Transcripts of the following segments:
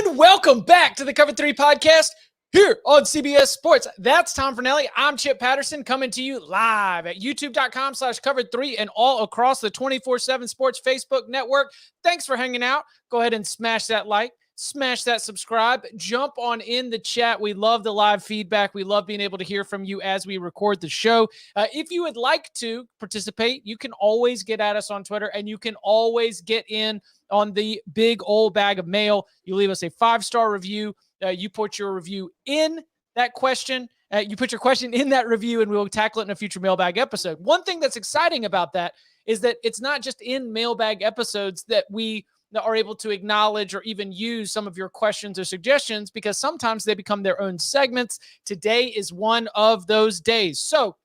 And welcome back to the Cover 3 podcast here on CBS Sports. That's Tom Fornelli. I'm Chip Patterson coming to you live at youtube.com/cover3 and all across the 24/7 Sports Facebook network. Thanks for hanging out. Go ahead and smash that like, smash that subscribe, jump on in the chat. We love the live feedback. We love being able to hear from you as we record the show. If you would like to participate, you can always get at us on Twitter, and you can always get in on the big old bag of mail. You leave us a 5-star review. You put your review in that question. You put your question in that review, and we will tackle it in a future mailbag episode. One thing that's exciting about that is that it's not just in mailbag episodes that we are able to acknowledge or even use some of your questions or suggestions, because sometimes they become their own segments. Today is one of those days. So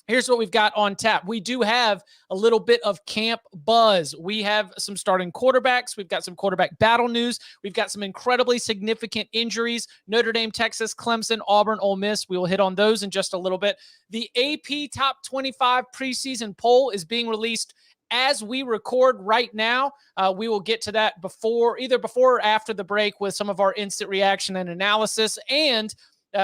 here's what we've got on tap. We do have a little bit of camp buzz. We have some starting quarterbacks. We've got some quarterback battle news. We've got some incredibly significant injuries. Notre Dame, Texas, Clemson, Auburn, Ole Miss. We will hit on those in just a little bit. The AP Top 25 preseason poll is being released as we record right now. We will get to that either before or after the break with some of our instant reaction and analysis. And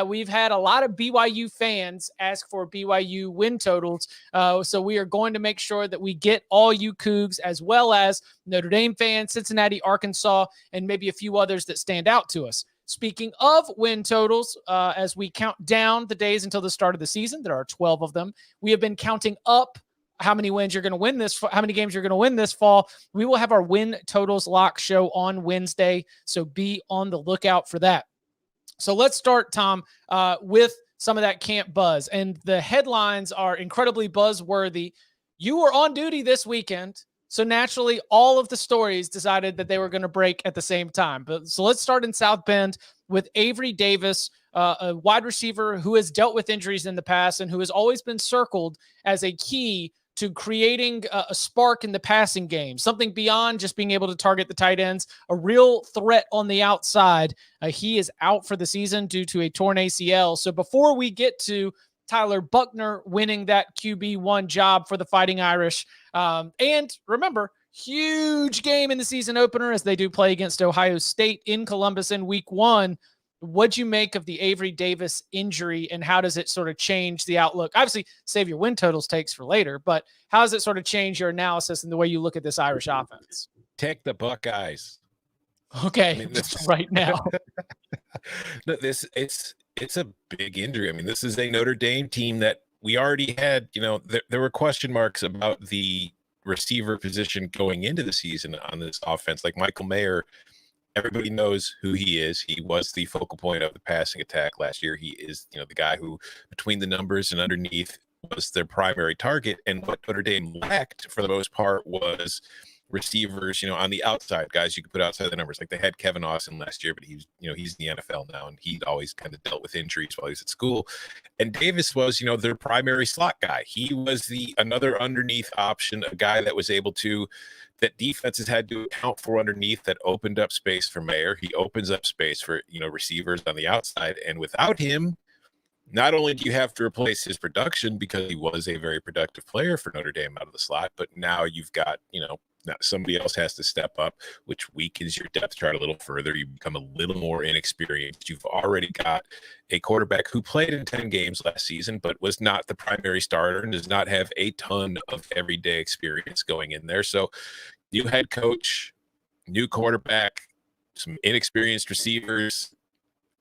we've had a lot of BYU fans ask for BYU win totals. So we are going to make sure that we get all you Cougs, as well as Notre Dame fans, Cincinnati, Arkansas, and maybe a few others that stand out to us. Speaking of win totals, as we count down the days until the start of the season, there are 12 of them. We have been counting up how many games you're going to win this fall. We will have our win totals lock show on Wednesday, so be on the lookout for that. So let's start, Tom, with some of that camp buzz. And the headlines are incredibly buzzworthy. You were on duty this weekend, so naturally all of the stories decided that they were going to break at the same time. So let's start in South Bend with Avery Davis, a wide receiver who has dealt with injuries in the past and who has always been circled as a key to creating a spark in the passing game, something beyond just being able to target the tight ends, a real threat on the outside. He is out for the season due to a torn ACL. So before we get to Tyler Buchner winning that QB1 job for the Fighting Irish, and remember, huge game in the season opener as they do play against Ohio State in Columbus in week 1. What'd you make of the Avery Davis injury, and how does it sort of change the outlook? Obviously, save your win totals takes for later, but how does it sort of change your analysis and the way you look at this Irish offense? Take the Buckeyes. Okay, I mean, this right now. No, it's a big injury. I mean, this is a Notre Dame team that we already had. There were question marks about the receiver position going into the season on this offense. Like Michael Mayer, everybody knows who he is. He was the focal point of the passing attack last year. He is, the guy who, between the numbers and underneath, was their primary target. And what Notre Dame lacked, for the most part, was receivers, on the outside, guys you could put outside the numbers. Like they had Kevin Austin last year, but he's in the NFL now, and he'd always kind of dealt with injuries while he was at school. And Davis was, their primary slot guy. He was another underneath option, a guy that was able to, that defenses had to account for underneath, that opened up space for Mayer. He opens up space for, receivers on the outside. And without him, not only do you have to replace his production, because he was a very productive player for Notre Dame out of the slot, but now you've got, now somebody else has to step up, which weakens your depth chart a little further. You become a little more inexperienced. You've already got a quarterback who played in 10 games last season, but was not the primary starter and does not have a ton of everyday experience going in there. So new head coach, new quarterback, some inexperienced receivers.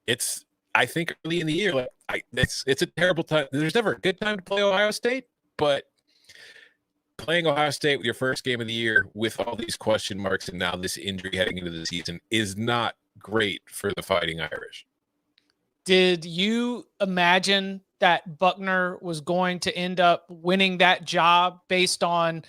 It's, I think, early in the year, it's a terrible time. There's never a good time to play Ohio State, but playing Ohio State with your first game of the year with all these question marks and now this injury heading into the season is not great for the Fighting Irish. Did you imagine that Buchner was going to end up winning that job based on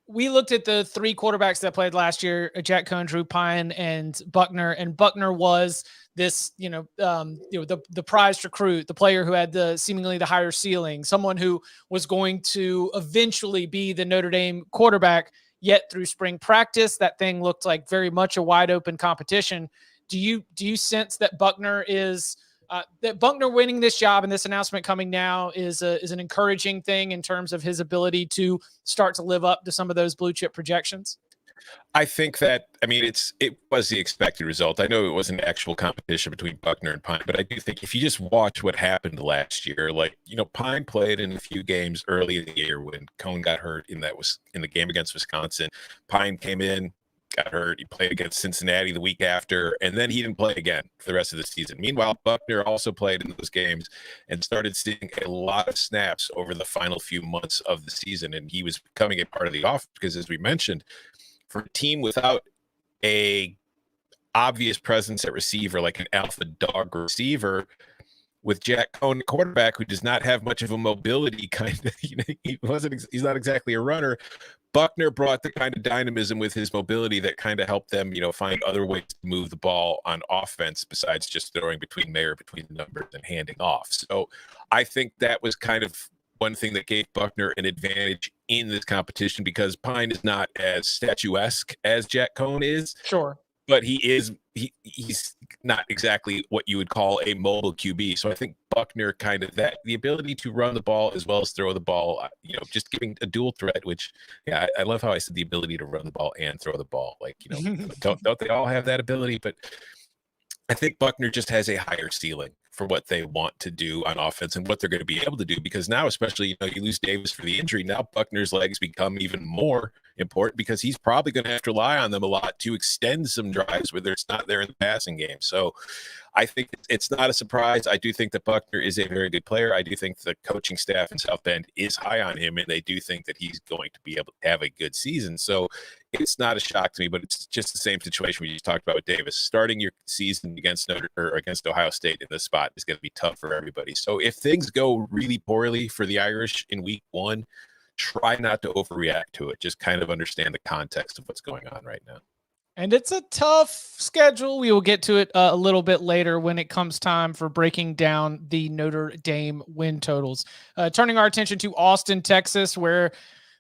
we looked at the 3 quarterbacks that played last year, Jack Cohn, Drew Pine, and Buchner was this, the prized recruit, the player who had seemingly the higher ceiling, someone who was going to eventually be the Notre Dame quarterback. Yet through spring practice, that thing looked like very much a wide open competition. Do you sense that Buchner is that Buchner winning this job and this announcement coming now is an encouraging thing in terms of his ability to start to live up to some of those blue chip projections? I think that, I mean, it was the expected result. I know it was an actual competition between Buckner and Pine, but I do think if you just watch what happened last year, like, Pine played in a few games early in the year when Cone got hurt in the game against Wisconsin. Pine came in, got hurt. He played against Cincinnati the week after, and then he didn't play again for the rest of the season. Meanwhile, Buckner also played in those games and started seeing a lot of snaps over the final few months of the season, and he was becoming a part of the offense because, as we mentioned, for a team without a obvious presence at receiver, like an alpha dog receiver, with Jack Cohn, quarterback, who does not have much of a mobility, he's not exactly a runner. Buckner brought the kind of dynamism with his mobility that kind of helped them, find other ways to move the ball on offense besides just throwing between the numbers and handing off. So I think that was kind of one thing that gave Buckner an advantage in this competition, because Pine is not as statuesque as Jack Cohn is. Sure. But he's not exactly what you would call a mobile QB. So I think Buckner kind of the ability to run the ball as well as throw the ball, just giving a dual threat, which, yeah, I love how I said the ability to run the ball and throw the ball. Like, don't they all have that ability? But I think Buckner just has a higher ceiling for what they want to do on offense and what they're going to be able to do, because now, especially, you lose Davis for the injury. Now Buckner's legs become even more important because he's probably going to have to rely on them a lot to extend some drives where it's not there in the passing game. So I think it's not a surprise. I do think that Buckner is a very good player. I do think the coaching staff in South Bend is high on him, and they do think that he's going to be able to have a good season. So it's not a shock to me, but it's just the same situation we just talked about with Davis. Starting your season against Ohio State in this spot is going to be tough for everybody. So if things go really poorly for the Irish in week one, try not to overreact to it. Just kind of understand the context of what's going on right now. And it's a tough schedule. We will get to it a little bit later when it comes time for breaking down the Notre Dame win totals. Turning our attention to Austin, Texas, where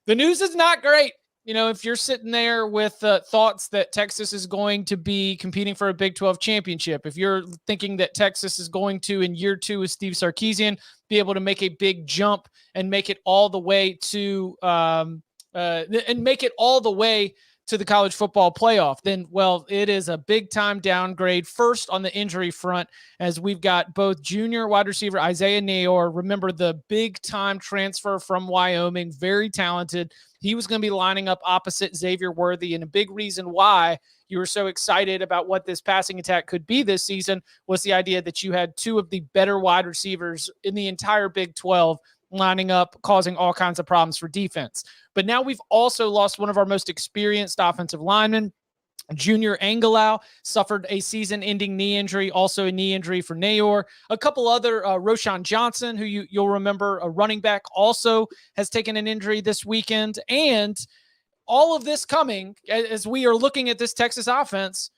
the news is not great. If you're sitting there with thoughts that Texas is going to be competing for a Big 12 championship, if you're thinking that Texas is going to, in year two with Steve Sarkisian, be able to make a big jump and make it all the way to the college football playoff, then, well, it is a big time downgrade. First, on the injury front, as we've got both junior wide receiver Isaiah Neyor, remember the big time transfer from Wyoming, very talented. He was going to be lining up opposite Xavier Worthy, and a big reason why you were so excited about what this passing attack could be this season was the idea that you had two of the better wide receivers in the entire Big 12 lining up, causing all kinds of problems for defense. But now we've also lost one of our most experienced offensive linemen. Junior Angelau suffered a season-ending knee injury, also a knee injury for Neyor. A couple other, Roshan Johnson, who you'll remember, a running back, also has taken an injury this weekend. And all of this coming as we are looking at this Texas offense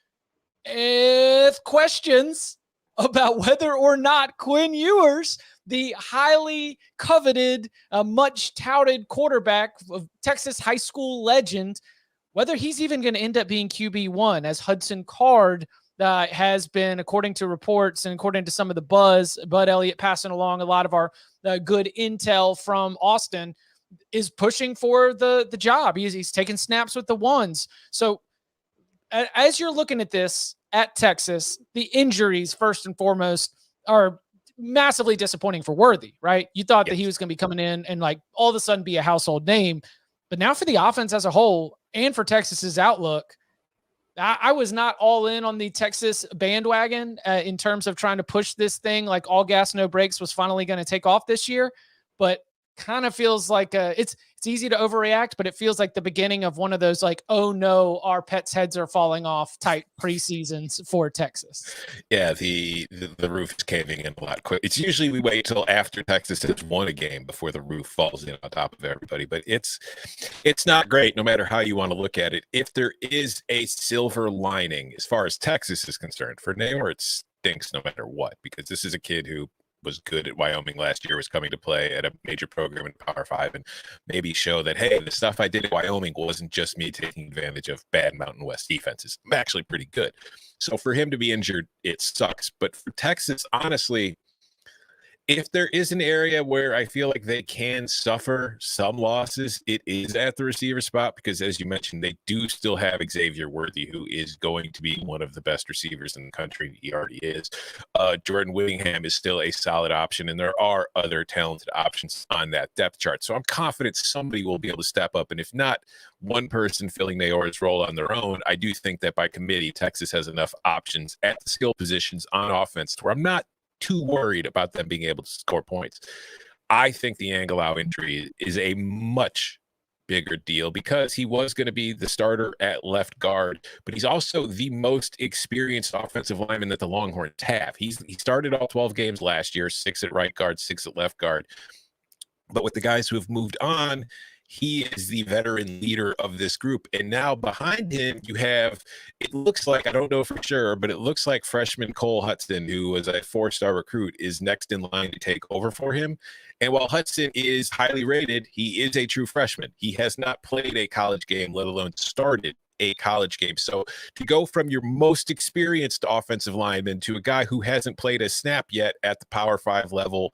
with questions about whether or not Quinn Ewers, the highly coveted, much touted quarterback of Texas high school legend, whether he's even going to end up being QB1, as Hudson Card has been, according to reports and according to some of the buzz, Bud Elliott passing along a lot of our good intel from Austin, is pushing for the job. He's taking snaps with the ones. So as you're looking at this at Texas, the injuries, first and foremost, are massively disappointing for Worthy, right? You thought that he was going to be coming in and like all of a sudden be a household name. But now for the offense as a whole and for Texas's outlook, I was not all in on the Texas bandwagon in terms of trying to push this thing like all gas, no brakes was finally going to take off this year. But kind of feels like it's easy to overreact, but it feels like the beginning of one of those like, oh no, our pets' heads are falling off type preseasons for Texas. Yeah, the roof is caving in a lot quick. It's usually we wait till after Texas has won a game before the roof falls in on top of everybody, but it's not great no matter how you want to look at it. If there is a silver lining as far as Texas is concerned, for Neyor it stinks no matter what, because this is a kid who was good at Wyoming last year, was coming to play at a major program in Power 5 and maybe show that, hey, the stuff I did at Wyoming wasn't just me taking advantage of bad Mountain West defenses. I'm actually pretty good. So for him to be injured, it sucks. But for Texas, honestly, If there is an area where I feel like they can suffer some losses, it is at the receiver spot because, as you mentioned, they do still have Xavier Worthy, who is going to be one of the best receivers in the country. He already is. Jordan Whittingham is still a solid option, and there are other talented options on that depth chart. So I'm confident somebody will be able to step up. And if not one person filling Nayor's role on their own, I do think that by committee, Texas has enough options at the skill positions on offense where I'm not too worried about them being able to score points. I think the Angelau injury is a much bigger deal because he was going to be the starter at left guard, but he's also the most experienced offensive lineman that the Longhorns have. He started all 12 games last year, 6 at right guard, 6 at left guard. But with the guys who have moved on, he is the veteran leader of this group. And now behind him, you have, it looks like, I don't know for sure, but it looks like freshman Cole Hudson, who was a 4-star recruit, is next in line to take over for him. And while Hudson is highly rated, he is a true freshman. He has not played a college game, let alone started a college game. So to go from your most experienced offensive lineman to a guy who hasn't played a snap yet at the Power 5 level,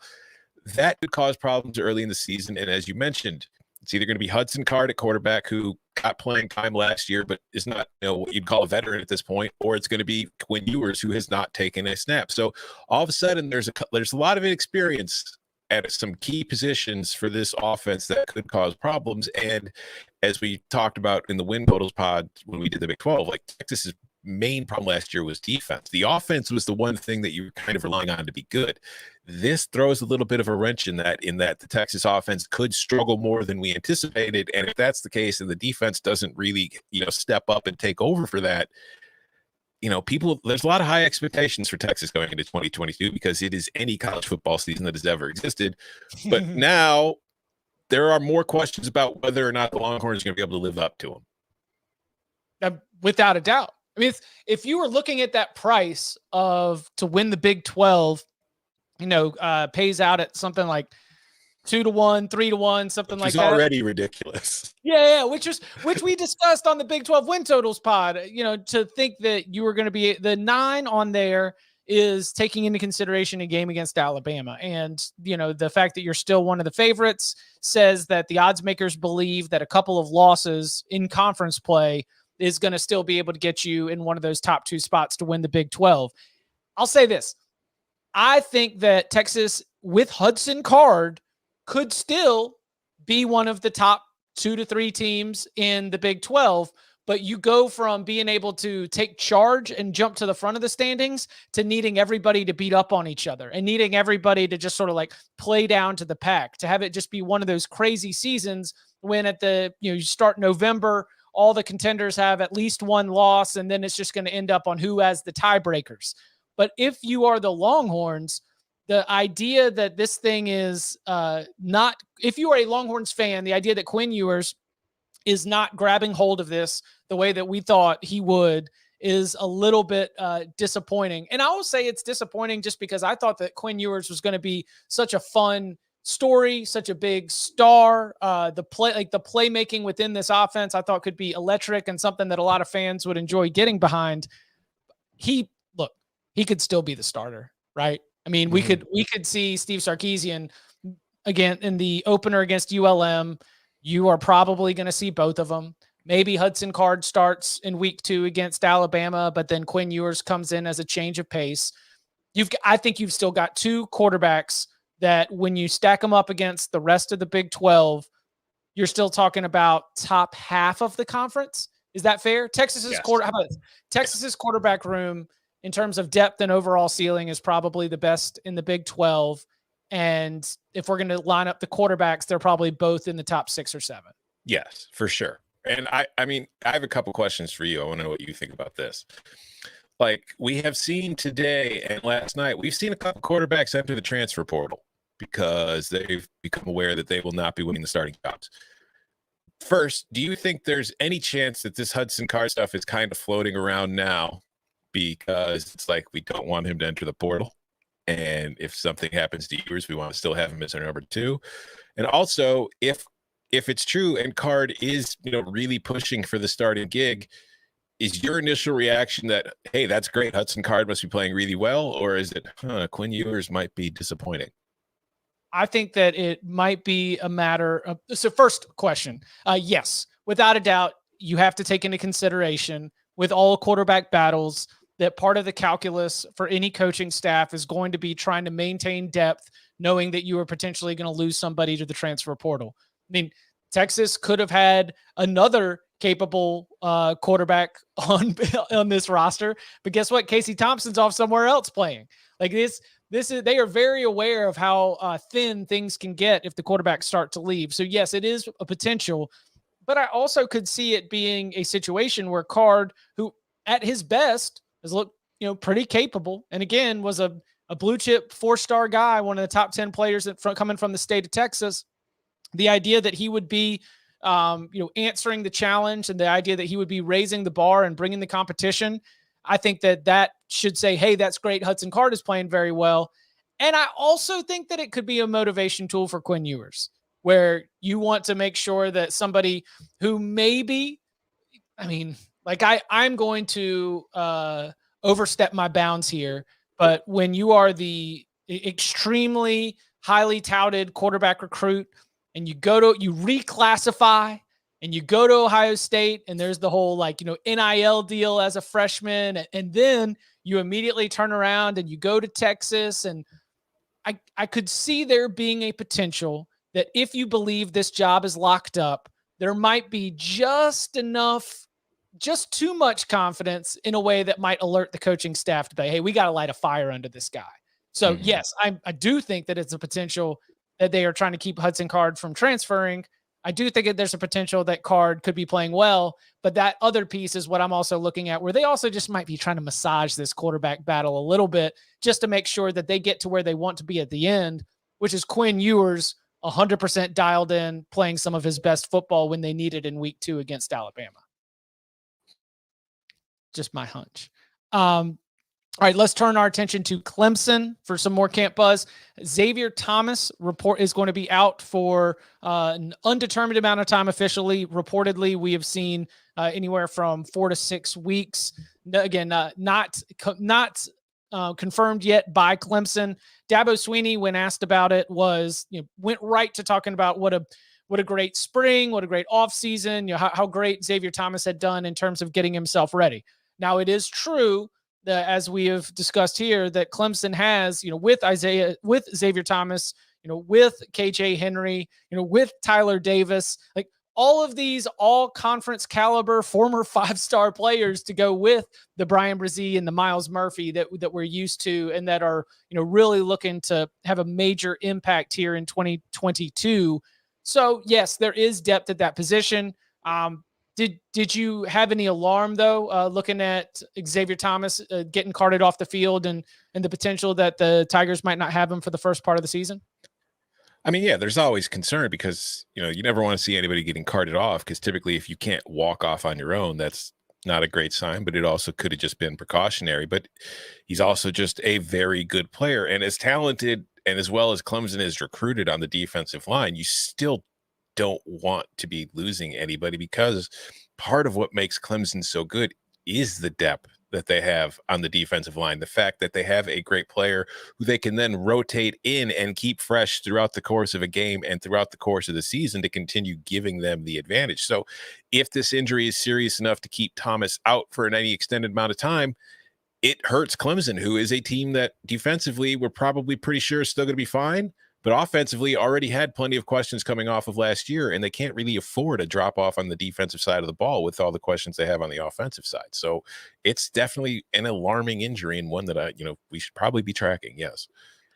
that could cause problems early in the season. And as you mentioned, it's either going to be Hudson Card at quarterback, who got playing time last year but is not, what you'd call a veteran at this point, or it's going to be Quinn Ewers, who has not taken a snap. So all of a sudden, there's a lot of inexperience at some key positions for this offense that could cause problems. And as we talked about in the win totals pod when we did the Big 12, like Texas's main problem last year was defense. The offense was the one thing that you were kind of relying on to be good. This throws a little bit of a wrench in that the Texas offense could struggle more than we anticipated. And if that's the case and the defense doesn't really, step up and take over for that, there's a lot of high expectations for Texas going into 2022 because it is any college football season that has ever existed. But now there are more questions about whether or not the Longhorns are going to be able to live up to them. Without a doubt. I mean, if you were looking at that price to win the Big 12, pays out at something like 2-1, 3-1, something like that. Which is already ridiculous. Yeah, which we discussed on the Big 12 win totals pod. To think that you were going to be the 9 on there is taking into consideration a game against Alabama, and the fact that you're still one of the favorites says that the odds makers believe that a couple of losses in conference play is going to still be able to get you in one of those top 2 spots to win the Big 12. I'll say this. I think that Texas with Hudson Card could still be one of the top 2 to 3 teams in the Big 12, but you go from being able to take charge and jump to the front of the standings to needing everybody to beat up on each other and needing everybody to just sort of like play down to the pack, to have it just be one of those crazy seasons when at you start November, all the contenders have at least one loss, and then it's just going to end up on who has the tiebreakers. But if you are the Longhorns, the idea that this thing is not, if you are a Longhorns fan, the idea that Quinn Ewers is not grabbing hold of this the way that we thought he would is a little bit disappointing. And I will say it's disappointing just because I thought that Quinn Ewers was going to be such a fun story, such a big star. The playmaking within this offense I thought could be electric and something that a lot of fans would enjoy getting behind. He could still be the starter, right? I mean, we could see Steve Sarkisian again in the opener against ULM. You are probably going to see both of them. Maybe Hudson Card starts in week 2 against Alabama, but then Quinn Ewers comes in as a change of pace. I think you've still got 2 quarterbacks that when you stack them up against the rest of the Big 12, you're still talking about top half of the conference. Is that fair? Texas's quarterback room in terms of depth and overall ceiling is probably the best in the Big 12. And if we're going to line up the quarterbacks, they're probably both in the top 6 or 7. Yes, for sure. And I have a couple questions for you. I want to know what you think about this. Like we have seen today and last night, we've seen a couple quarterbacks enter the transfer portal because they've become aware that they will not be winning the starting jobs. First, do you think there's any chance that this Hudson Card stuff is kind of floating around now because it's like we don't want him to enter the portal? And if something happens to Ewers, we want to still have him as our number 2. And also, if it's true and Card is, really pushing for the starting gig, is your initial reaction that, hey, that's great, Hudson Card must be playing really well, or is it, Quinn Ewers might be disappointing? I think that it might be a matter of, so first question, yes, without a doubt, you have to take into consideration with all quarterback battles that part of the calculus for any coaching staff is going to be trying to maintain depth, knowing that you are potentially going to lose somebody to the transfer portal. I mean, Texas could have had another capable quarterback on this roster, but guess what? Casey Thompson's off somewhere else playing. Like this is they are very aware of how thin things can get if the quarterbacks start to leave. So yes, it is a potential, but I also could see it being a situation where Card, who at his best has looked, pretty capable, and again was a blue chip 4-star guy, one of the top 10 players coming from the state of Texas. The idea that he would be, answering the challenge, and the idea that he would be raising the bar and bringing the competition, I think that should say, hey, that's great. Hudson Card is playing very well. And I also think that it could be a motivation tool for Quinn Ewers, where you want to make sure that somebody who maybe, I'm going to overstep my bounds here, but when you are the extremely highly touted quarterback recruit and you reclassify and you go to Ohio State and there's the whole NIL deal as a freshman, and then you immediately turn around and you go to Texas, and I could see there being a potential that if you believe this job is locked up, there might be just too much confidence in a way that might alert the coaching staff to be, hey, we got to light a fire under this guy. So yes, I do think that it's a potential that they are trying to keep Hudson Card from transferring. I do think that there's a potential that Card could be playing well, but that other piece is what I'm also looking at, where they also just might be trying to massage this quarterback battle a little bit just to make sure that they get to where they want to be at the end, which is Quinn Ewers 100% dialed in, playing some of his best football when they need it in week 2 against Alabama. Just my hunch. All right, let's turn our attention to Clemson for some more camp buzz. Xavier Thomas is going to be out for an undetermined amount of time officially. Reportedly, we have seen anywhere from 4 to 6 weeks. Again, not confirmed yet by Clemson. Dabo Swinney, when asked about it, went right to talking about what a great spring, what a great offseason, how great Xavier Thomas had done in terms of getting himself ready. Now, it is true that, as we have discussed here, that Clemson has, with Xavier Thomas, with KJ Henry, with Tyler Davis, like all of these all conference caliber former 5-star players to go with the Brian Brzee and the Miles Murphy that we're used to, and that are, really looking to have a major impact here in 2022. So yes, there is depth at that position. Did you have any alarm, though, looking at Xavier Thomas getting carted off the field and the potential that the Tigers might not have him for the first part of the season? I mean, yeah, there's always concern because, you never want to see anybody getting carted off, because typically if you can't walk off on your own, that's not a great sign, but it also could have just been precautionary. But he's also just a very good player, and as talented and as well as Clemson is recruited on the defensive line, you still don't want to be losing anybody, because part of what makes Clemson so good is the depth that they have on the defensive line. The fact that they have a great player who they can then rotate in and keep fresh throughout the course of a game and throughout the course of the season to continue giving them the advantage. So if this injury is serious enough to keep Thomas out for any extended amount of time, it hurts Clemson, who is a team that defensively we're probably pretty sure is still going to be fine, but offensively already had plenty of questions coming off of last year, and they can't really afford a drop off on the defensive side of the ball with all the questions they have on the offensive side. So it's definitely an alarming injury, and one that we should probably be tracking. Yes.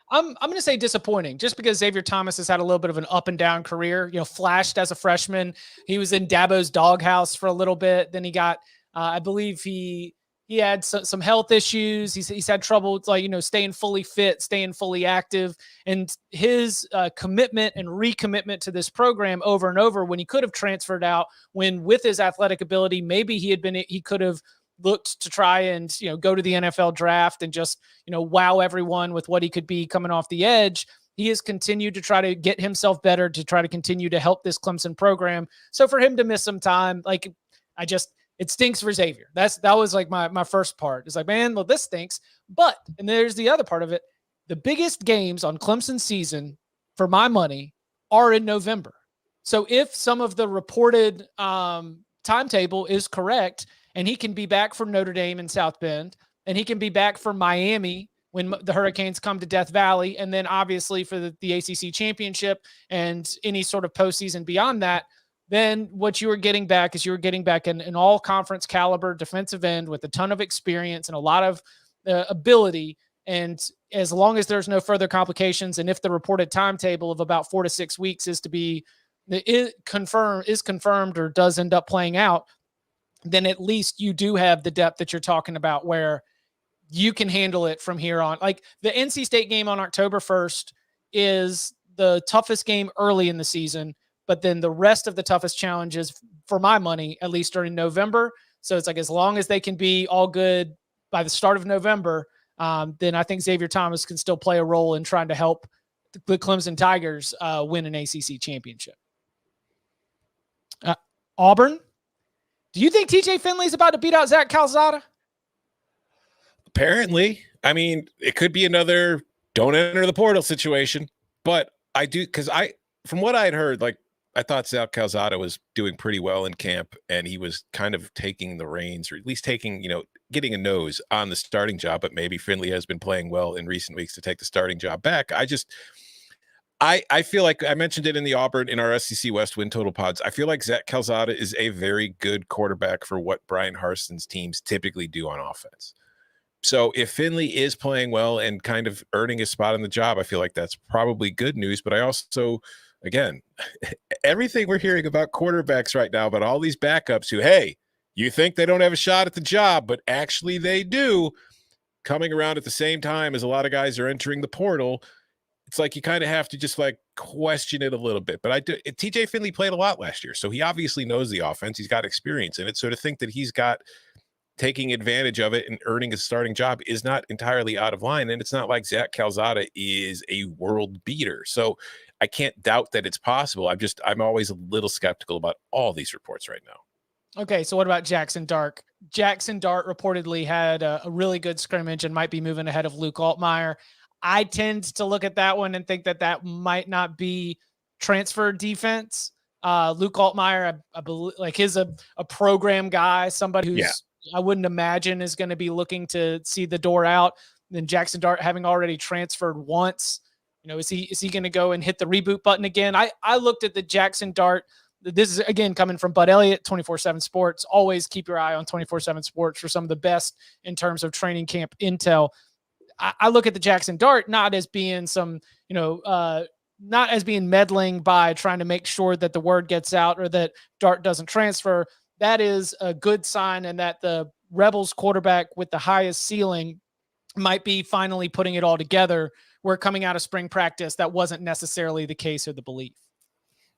I'm going to say disappointing, just because Xavier Thomas has had a little bit of an up and down career. Flashed as a freshman. He was in Dabo's doghouse for a little bit. Then he got, I believe he had some health issues. He's had trouble, staying fully fit, staying fully active, and his commitment and recommitment to this program over and over, when he could have transferred out, when with his athletic ability, maybe he could have looked to try and, go to the NFL draft and just, wow everyone with what he could be coming off the edge. He has continued to try to get himself better, to try to continue to help this Clemson program. So for him to miss some time, it stinks for Xavier. That was my first part. It's like, man, well, this stinks. But, and there's the other part of it. The biggest games on Clemson season for my money, are in November. So if some of the reported timetable is correct, and he can be back from Notre Dame in South Bend, and he can be back from Miami when the Hurricanes come to Death Valley, and then obviously for the ACC championship and any sort of postseason beyond that, then what you are getting back is you're getting back an all-conference caliber defensive end with a ton of experience and a lot of ability. And as long as there's no further complications, and if the reported timetable of about 4 to 6 weeks is confirmed or does end up playing out, then at least you do have the depth that you're talking about where you can handle it from here on. Like the NC State game on October 1st is the toughest game early in the season, but then the rest of the toughest challenges, for my money, at least, are in November. So it's like, as long as they can be all good by the start of November, then I think Xavier Thomas can still play a role in trying to help the Clemson Tigers win an ACC championship. Auburn, do you think TJ Finley's about to beat out Zach Calzada? Apparently. I mean, it could be another don't enter the portal situation, but I do, because from what I had heard, like, I thought Zach Calzada was doing pretty well in camp, and he was kind of taking the reins, or at least taking, getting a nose on the starting job, but maybe Finley has been playing well in recent weeks to take the starting job back. I feel like I mentioned it in the Auburn, in our SEC West win total pods. I feel like Zach Calzada is a very good quarterback for what Brian Harson's teams typically do on offense. So if Finley is playing well and kind of earning his spot in the job, I feel like that's probably good news. But I also, again, everything we're hearing about quarterbacks right now, about all these backups who, hey, you think they don't have a shot at the job, but actually they do, coming around at the same time as a lot of guys are entering the portal, it's like you kind of have to just like question it a little bit. But TJ Finley played a lot last year, so he obviously knows the offense. He's got experience in it. So to think that he's got taking advantage of it and earning a starting job is not entirely out of line. And it's not like Zach Calzada is a world beater. So I can't doubt that it's possible. I'm always a little skeptical about all these reports right now. Okay, so what about Jackson Dart? Jackson Dart reportedly had a really good scrimmage and might be moving ahead of Luke Altmaier. I tend to look at that one and think that might not be transfer defense. Luke Altmaier, I believe, like, he's a program guy, somebody who's I wouldn't imagine is going to be looking to see the door out. Then Jackson Dart, having already transferred once, is he going to go and hit the reboot button again? I looked at the Jackson Dart. This is, again, coming from Bud Elliott, 24/7 Sports. Always keep your eye on 24/7 Sports for some of the best in terms of training camp intel. I look at the Jackson Dart not as being not as being meddling by trying to make sure that the word gets out or that Dart doesn't transfer. That is a good sign, and that the Rebels quarterback with the highest ceiling might be finally putting it all together, where coming out of spring practice, that wasn't necessarily the case or the belief.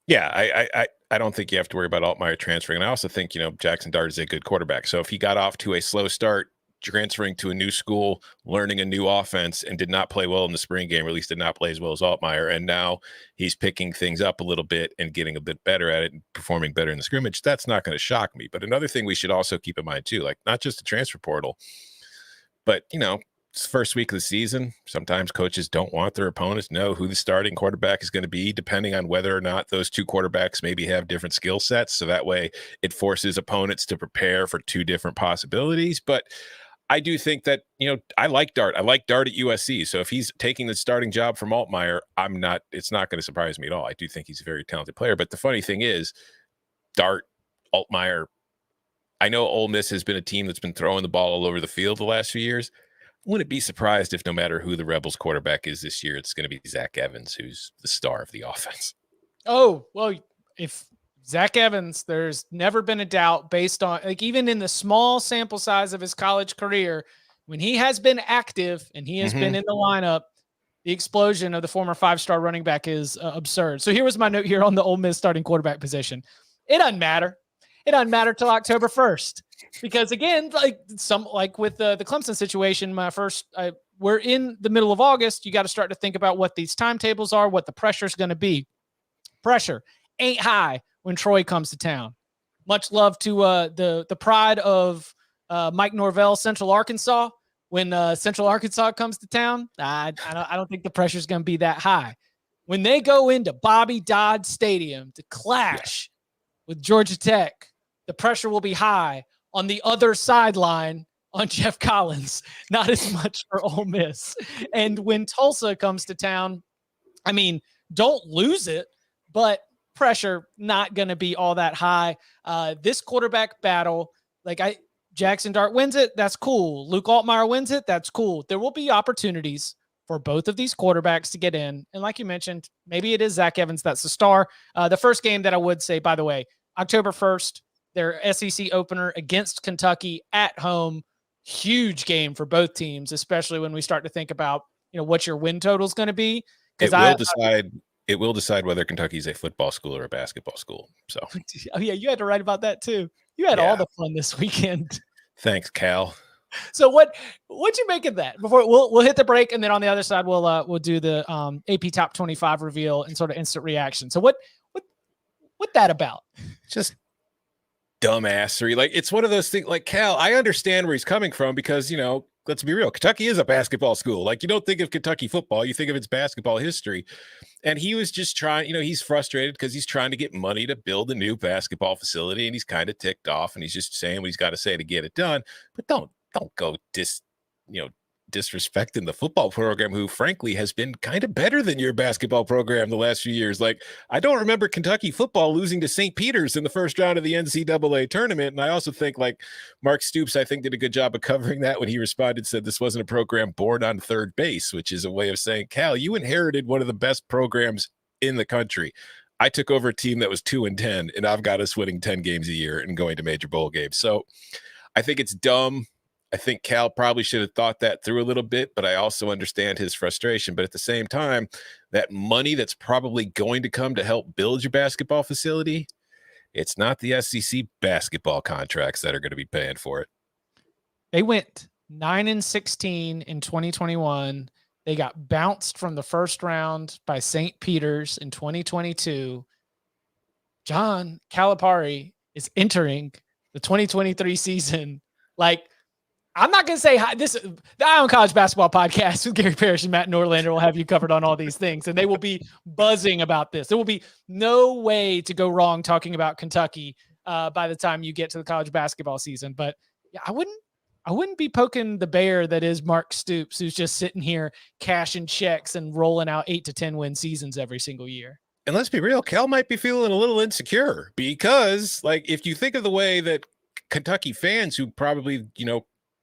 Yeah, I don't think you have to worry about Altmaier transferring. And I also think, Jackson Dart is a good quarterback. So if he got off to a slow start, transferring to a new school, learning a new offense, and did not play well in the spring game, or at least did not play as well as Altmaier, and now he's picking things up a little bit and getting a bit better at it and performing better in the scrimmage, that's not going to shock me. But another thing we should also keep in mind too, like, not just the transfer portal, but it's the first week of the season. Sometimes coaches don't want their opponents to know who the starting quarterback is going to be, depending on whether or not those two quarterbacks maybe have different skill sets. So that way it forces opponents to prepare for two different possibilities. But I do think that, I like Dart. I like Dart at USC. So if he's taking the starting job from Altmaier, it's not going to surprise me at all. I do think he's a very talented player. But the funny thing is, Dart, Altmaier, I know Ole Miss has been a team that's been throwing the ball all over the field the last few years. Wouldn't be surprised if no matter who the Rebels quarterback is this year, it's going to be Zach Evans, who's the star of the offense. Oh, well, if Zach Evans, there's never been a doubt, based on, like, even in the small sample size of his college career, when he has been active and he has been in the lineup, the explosion of the former 5-star running back is absurd. So here was my note here on the Ole Miss starting quarterback position. It doesn't matter. It doesn't matter till October 1st. Because again, like with the Clemson situation, we're in the middle of August. You got to start to think about what these timetables are, what the pressure is going to be. Pressure ain't high when Troy comes to town. Much love to the pride of Mike Norvell, Central Arkansas. When Central Arkansas comes to town, I don't think the pressure is going to be that high. when they go into Bobby Dodd Stadium to clash with Georgia Tech, the pressure will be high on the other sideline on Jeff Collins, not as much for Ole Miss. And when Tulsa comes to town, I mean, don't lose it, but pressure not going to be all that high. This quarterback battle, Jackson Dart wins it, that's cool. Luke Altmaier wins it, that's cool. There will be opportunities for both of these quarterbacks to get in. And like you mentioned, maybe it is Zach Evans that's the star. The first game that I would say, by the way, October 1st, their SEC opener against Kentucky at home. Huge game for both teams, especially when we start to think about, what your win total is going to be. It will decide whether Kentucky is a football school or a basketball school. So, oh yeah, you had to write about that too. You had all the fun this weekend. Thanks, Cal. So what you make of that? Before we'll hit the break, and then on the other side we'll do the AP Top 25 reveal and sort of instant reaction. So what that about? Just dumbassery. Like, it's one of those things. Like, Cal, I understand where he's coming from because, let's be real, Kentucky is a basketball school. Like, you don't think of Kentucky football, you think of its basketball history. And he was just trying, he's frustrated because he's trying to get money to build a new basketball facility, and he's kind of ticked off, and he's just saying what he's got to say to get it done. But don't go disrespecting the football program, who frankly has been kind of better than your basketball program the last few years. Like, I don't remember Kentucky football losing to St. Peter's in the first round of the NCAA tournament. And I also think, like, Mark Stoops, I think, did a good job of covering that when he responded, said this wasn't a program born on third base, which is a way of saying, Cal, you inherited one of the best programs in the country. I took over a team that was 2-10, and I've got us winning 10 games a year and going to major bowl games. So I think it's dumb. I think Cal probably should have thought that through a little bit, but I also understand his frustration. But at the same time, that money that's probably going to come to help build your basketball facility, it's not the SEC basketball contracts that are going to be paying for it. They went 9-16 in 2021. They got bounced from the first round by St. Peter's in 2022. John Calipari is entering the 2023 season like, I'm not going to say this. The Eye on College Basketball Podcast with Gary Parrish and Matt Norlander will have you covered on all these things, and they will be buzzing about this. There will be no way to go wrong talking about Kentucky by the time you get to the college basketball season. But yeah, I wouldn't be poking the bear that is Mark Stoops, who's just sitting here cashing checks and rolling out 8 to 10 win seasons every single year. And let's be real, Cal might be feeling a little insecure because, like, if you think of the way that Kentucky fans who probably,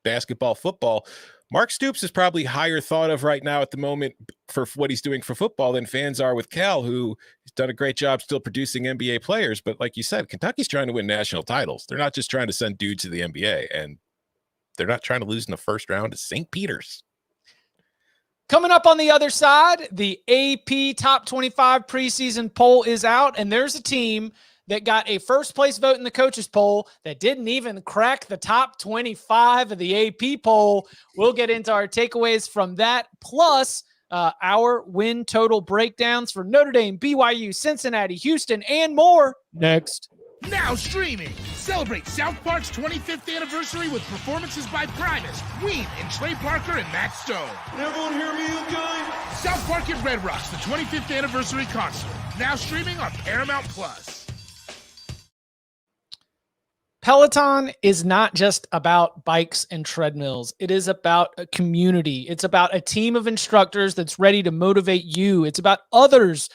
basketball, football, Mark Stoops is probably higher thought of right now at the moment for what he's doing for football than fans are with Cal, who has done a great job still producing NBA players. But like you said, Kentucky's trying to win national titles. They're not just trying to send dudes to the NBA, and they're not trying to lose in the first round to St. Peter's. Coming up on the other side, the AP Top 25 preseason poll is out, and there's a team that got a first place vote in the coaches poll that didn't even crack the top 25 of the AP poll. We'll get into our takeaways from that, plus our win total breakdowns for Notre Dame, BYU, Cincinnati, Houston, and more next. Now streaming. Celebrate South Park's 25th anniversary with performances by Primus, Ween, and Trey Parker and Matt Stone. Can everyone hear me, okay? South Park at Red Rocks, the 25th anniversary concert. Now streaming on Paramount Plus. Peloton is not just about bikes and treadmills. It is about a community. It's about a team of instructors that's ready to motivate you. It's about others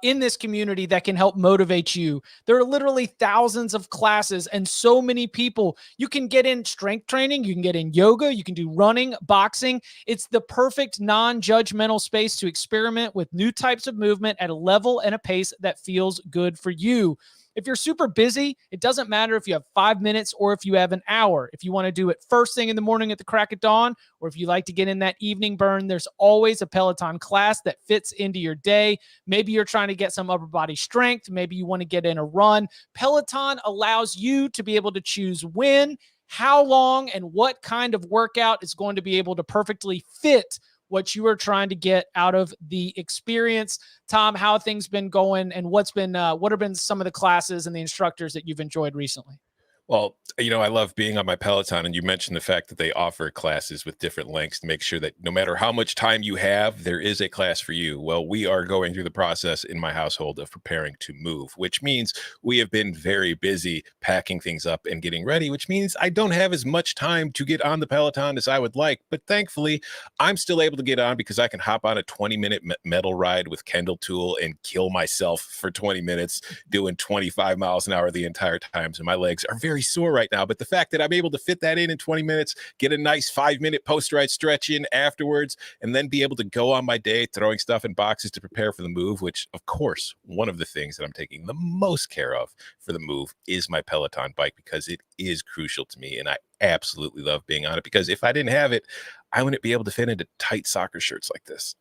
in this community that can help motivate you. There are literally thousands of classes and so many people. You can get in strength training. You can get in yoga. You can do running, boxing. It's the perfect non-judgmental space to experiment with new types of movement at a level and a pace that feels good for you. If you're super busy, it doesn't matter if you have 5 minutes or if you have an hour. If you want to do it first thing in the morning at the crack of dawn, or if you like to get in that evening burn, there's always a Peloton class that fits into your day. Maybe you're trying to get some upper body strength. Maybe you want to get in a run. Peloton allows you to be able to choose when, how long, and what kind of workout is going to be able to perfectly fit what you are trying to get out of the experience. Tom, how have things been going, and what have been some of the classes and the instructors that you've enjoyed recently? Well, I love being on my Peloton, and you mentioned the fact that they offer classes with different lengths to make sure that no matter how much time you have, there is a class for you. Well, we are going through the process in my household of preparing to move, which means we have been very busy packing things up and getting ready, which means I don't have as much time to get on the Peloton as I would like. But thankfully, I'm still able to get on because I can hop on a 20-minute metal ride with Kendall Tool and kill myself for 20 minutes doing 25 miles an hour the entire time. So my legs are very sore right now, but the fact that I'm able to fit that in 20 minutes, get a nice 5-minute post-ride stretch in afterwards, and then be able to go on my day throwing stuff in boxes to prepare for the move, which of course, one of the things that I'm taking the most care of for the move is my Peloton bike, because it is crucial to me and I absolutely love being on it, because if I didn't have it, I wouldn't be able to fit into tight soccer shirts like this.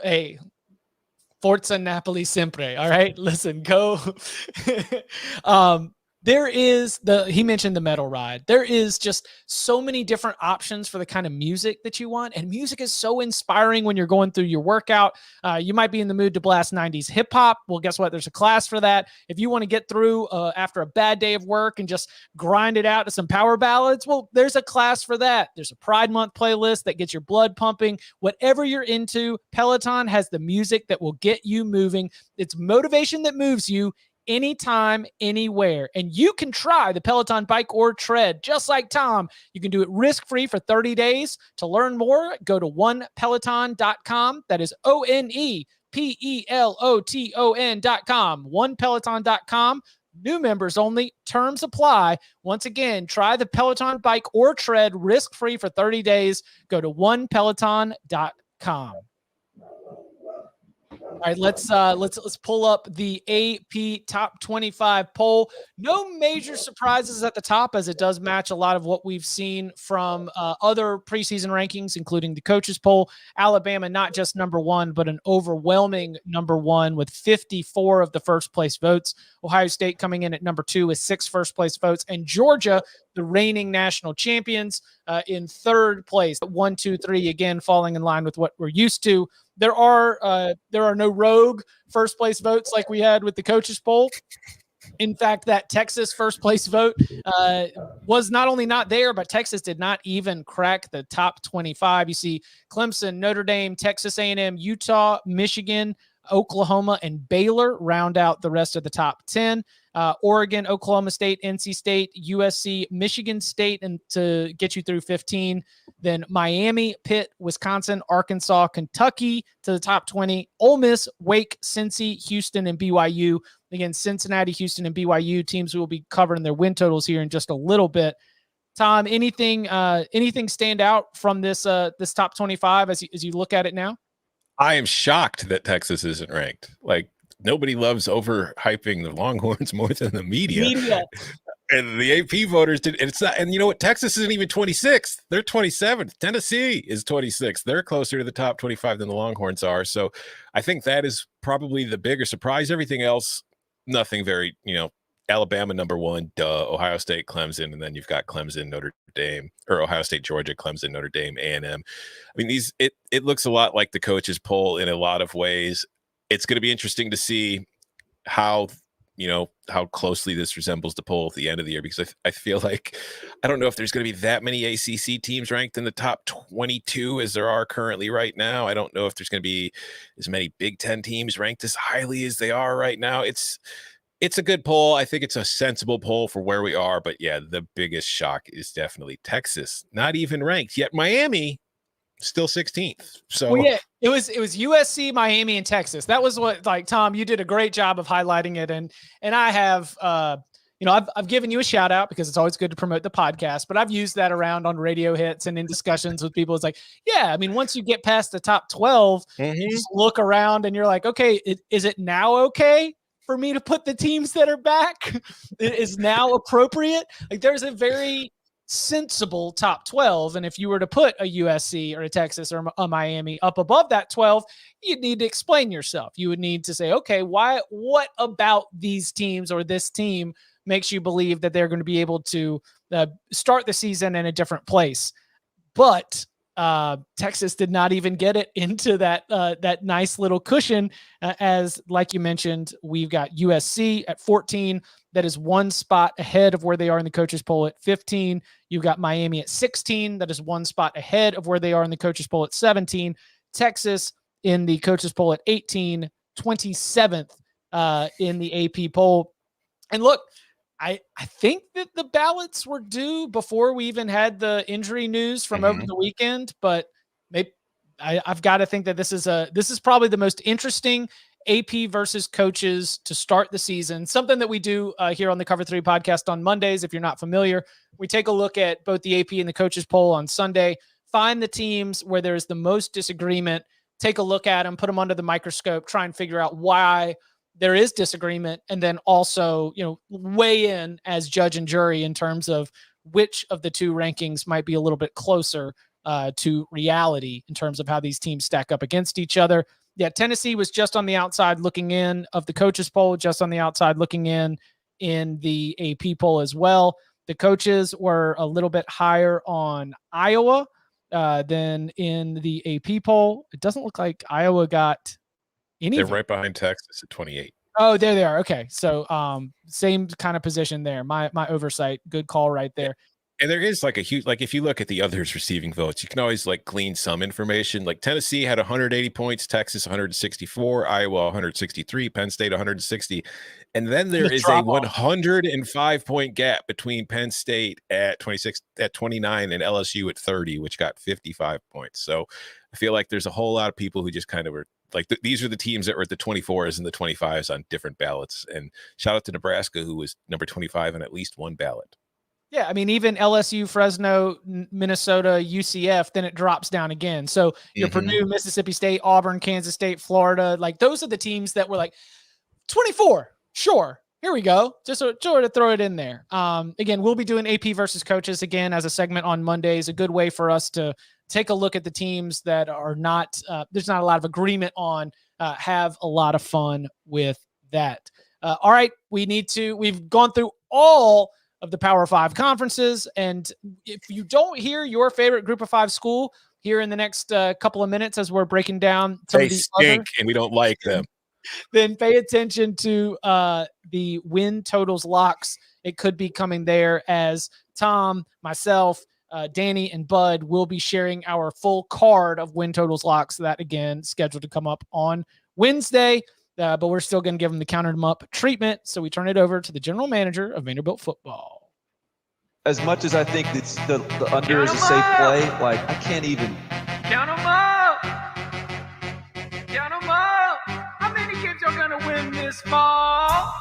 Hey, Forza Napoli sempre. All right, listen, go. He mentioned the metal ride. There is just so many different options for the kind of music that you want. And music is so inspiring when you're going through your workout. You might be in the mood to blast 90s hip hop. Well, guess what? There's a class for that. If you want to get through after a bad day of work and just grind it out to some power ballads, well, there's a class for that. There's a Pride Month playlist that gets your blood pumping. Whatever you're into, Peloton has the music that will get you moving. It's motivation that moves you anytime, anywhere. And you can try the Peloton bike or tread just like Tom. You can do it risk-free for 30 days. To learn more, go to onepeloton.com. That is OnePeloton.com. Onepeloton.com. New members only. Terms apply. Once again, try the Peloton bike or tread risk-free for 30 days. Go to onepeloton.com. All right, let's pull up the AP top 25 poll. No major surprises at the top, as it does match a lot of what we've seen from other preseason rankings, including the coaches poll. Alabama, not just number one, but an overwhelming number one with 54 of the first place votes. Ohio State coming in at number two with 6 first place votes, and Georgia, the reigning national champions, in third place. 1, 2, 3, again, falling in line with what we're used to. There are no rogue first place votes like we had with the coaches poll. In fact, that Texas first place vote was not only not there, but Texas did not even crack the top 25. You see Clemson, Notre Dame, Texas A&M, Utah, Michigan, Oklahoma, and Baylor round out the rest of the top 10. Oregon, Oklahoma State, NC State, USC, Michigan State, and to get you through 15. Then Miami, Pitt, Wisconsin, Arkansas, Kentucky to the top 20. Ole Miss, Wake, Cincy, Houston, and BYU. Again, Cincinnati, Houston, and BYU teams will be covering their win totals here in just a little bit. Tom, anything stand out from this top 25 as you look at it now? I am shocked that Texas isn't ranked. Like, nobody loves overhyping the Longhorns more than the media. And the AP voters did. And it's not. And you know what? Texas isn't even 26th. They're 27th. Tennessee is 26th. They're closer to the top 25 than the Longhorns are. So I think that is probably the bigger surprise. Everything else, nothing very, Alabama number one, Ohio State, Clemson, and then you've got Clemson, Notre Dame, or Ohio State, Georgia, Clemson, Notre Dame, A&M. I mean, it looks a lot like the coaches poll in a lot of ways. It's going to be interesting to see how closely this resembles the poll at the end of the year, because I feel like I don't know if there's going to be that many ACC teams ranked in the top 22 as there are currently right now. I don't know if there's going to be as many Big Ten teams ranked as highly as they are right now. It's a good poll. I think it's a sensible poll for where we are. But yeah, the biggest shock is definitely Texas, not even ranked yet. Miami still 16th. So well, yeah, it was USC, Miami, and Texas. That was what, like, Tom, you did a great job of highlighting it. And I have, I've given you a shout out because it's always good to promote the podcast, but I've used that around on radio hits and in discussions with people. It's like, yeah, I mean, once you get past the top 12, you just look around and you're like, okay, is it now okay for me to put the teams that are back? It is now appropriate. Like, there's a very sensible top 12, and if you were to put a USC or a Texas or a Miami up above that 12, you'd need to explain yourself. You would need to say, okay, what about these teams or this team makes you believe that they're going to be able to start the season in a different place? But Texas did not even get it into that nice little cushion. As like you mentioned, we've got USC at 14. That is one spot ahead of where they are in the coaches poll at 15. You've got Miami at 16. That is one spot ahead of where they are in the coaches poll at 17. Texas in the coaches poll at 18, 27th in the AP poll. And look, I think that the ballots were due before we even had the injury news from over the weekend, but maybe I've got to think that this is probably the most interesting AP versus coaches to start the season. Something that we do here on the Cover 3 podcast on Mondays. If you're not familiar, we take a look at both the AP and the coaches poll on Sunday, find the teams where there's the most disagreement, take a look at them, put them under the microscope, try and figure out why there is disagreement, and then also, weigh in as judge and jury in terms of which of the two rankings might be a little bit closer to reality in terms of how these teams stack up against each other. Yeah, Tennessee was just on the outside looking in of the coaches poll, just on the outside looking in the AP poll as well. The coaches were a little bit higher on Iowa than in the AP poll. It doesn't look like Iowa got any. They're right behind Texas at 28. Oh, there they are. Okay. So same kind of position there. My oversight. Good call right there. And there is like a huge, like if you look at the others receiving votes, you can always like glean some information. Like Tennessee had 180 points, Texas 164, Iowa 163, Penn State 160. And then there is a 105 point gap between Penn State at 26, at 29, and LSU at 30, which got 55 points. So I feel like there's a whole lot of people who just kind of were like, these are the teams that were at the 24s and the 25s on different ballots. And shout out to Nebraska, who was number 25 on at least one ballot. Yeah, I mean, even LSU, Fresno, Minnesota, UCF, then it drops down again. So your Purdue, Mississippi State, Auburn, Kansas State, Florida, like those are the teams that were like 24. Sure, here we go. Just sort of throw it in there. Again, we'll be doing AP versus coaches again as a segment on Mondays. A good way for us to take a look at the teams that are not, there's not a lot of agreement on, have a lot of fun with that. All right, we've gone through all of the Power 5 conferences. And if you don't hear your favorite Group of 5 school here in the next couple of minutes as we're breaking down some they of these stink and we don't like them, then pay attention to the win totals locks. It could be coming there as Tom, myself, Danny, and Bud will be sharing our full card of win totals locks. That, again, scheduled to come up on Wednesday. But we're still going to give them the counter them up treatment. So we turn it over to the general manager of Vanderbilt football. As much as I think it's the under is a safe play, like I can't even. Count them up. Count them up. How many kids are going to win this fall?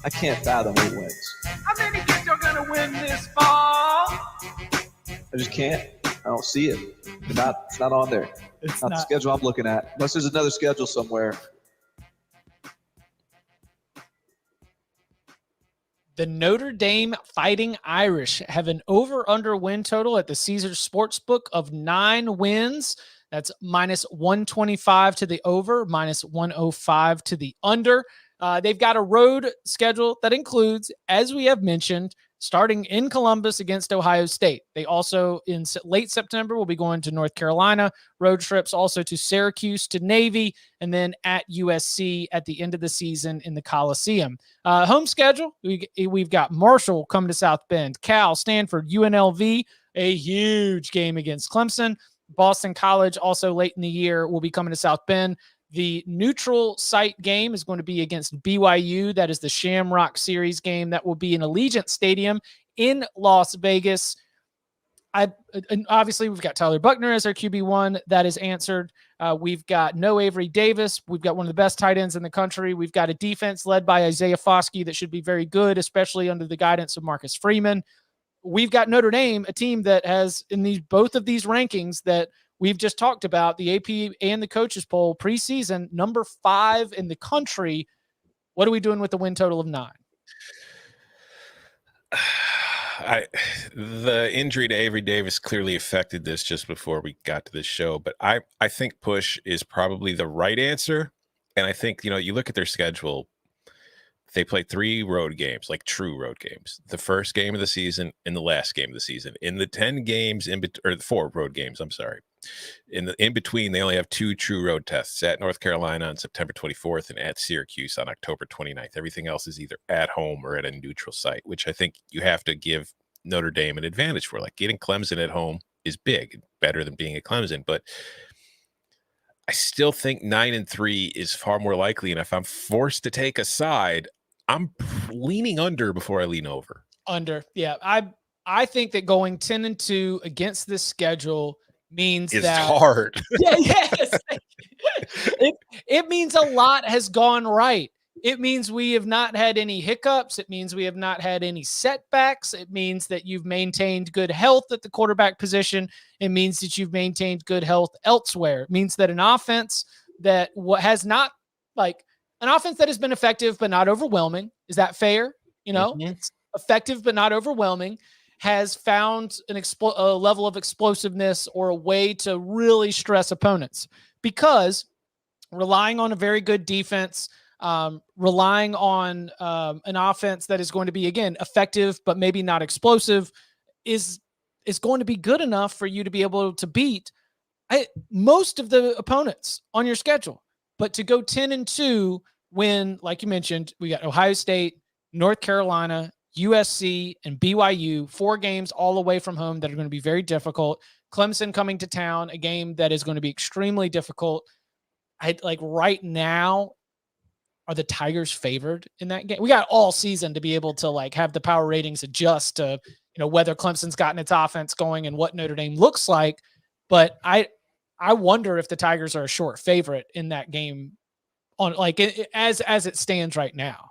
I can't fathom 8 wins. How many kids are going to win this fall? I just can't. I don't see it. It's not on there. It's not the schedule I'm looking at. Unless there's another schedule somewhere. The Notre Dame Fighting Irish have an over-under win total at the Caesars Sportsbook of 9 wins. That's minus 125 to the over, minus 105 to the under. They've got a road schedule that includes, as we have mentioned, starting in Columbus against Ohio State. They also, in late September, will be going to North Carolina. Road trips also to Syracuse, to Navy, and then at USC at the end of the season in the Coliseum. Home schedule, we've got Marshall coming to South Bend, Cal, Stanford, UNLV, a huge game against Clemson. Boston College, also late in the year, will be coming to South Bend. The neutral site game is going to be against BYU. That is the Shamrock Series game. That will be in Allegiant Stadium in Las Vegas. And obviously, we've got Tyler Buckner as our QB1. That is answered. We've got No Avery Davis. We've got one of the best tight ends in the country. We've got a defense led by Isaiah Foskey that should be very good, especially under the guidance of Marcus Freeman. We've got Notre Dame, a team that has in both of these rankings that we've just talked about, the AP and the coaches poll preseason, number 5 in the country. What are we doing with the win total of 9? The injury to Avery Davis clearly affected this just before we got to this show, but I think push is probably the right answer. And I think, you look at their schedule, they play 3 road games, like true road games. The first game of the season and the last game of the season. In the 10 games or 4 road games, I'm sorry. In between, they only have 2 true road tests, at North Carolina on September 24th and at Syracuse on October 29th. Everything else is either at home or at a neutral site, which I think you have to give Notre Dame an advantage for. Like, getting Clemson at home is big, better than being at Clemson, but I still think 9-3 is far more likely. And if I'm forced to take a side, I'm leaning under before I lean over. Under. Yeah. I think that going 10-2 against this schedule means it's that hard. Yeah, yes. It means a lot has gone right. It means we have not had any hiccups. It means we have not had any setbacks. It means that you've maintained good health at the quarterback position. It means that you've maintained good health elsewhere. It means that an offense that has not, like, an offense that has been effective but not overwhelming. Is that fair? It's effective but not overwhelming. Has found a level of explosiveness or a way to really stress opponents, because relying on a very good defense, relying on an offense that is going to be, again, effective but maybe not explosive is going to be good enough for you to be able to beat most of the opponents on your schedule. But to go 10-2 when, like you mentioned, we got Ohio State, North Carolina, USC, and BYU, 4 games all away from home that are going to be very difficult. Clemson coming to town, a game that is going to be extremely difficult. Right now, are the Tigers favored in that game? We got all season to be able to have the power ratings adjust to, whether Clemson's gotten its offense going and what Notre Dame looks like. But I wonder if the Tigers are a short favorite in that game as it stands right now.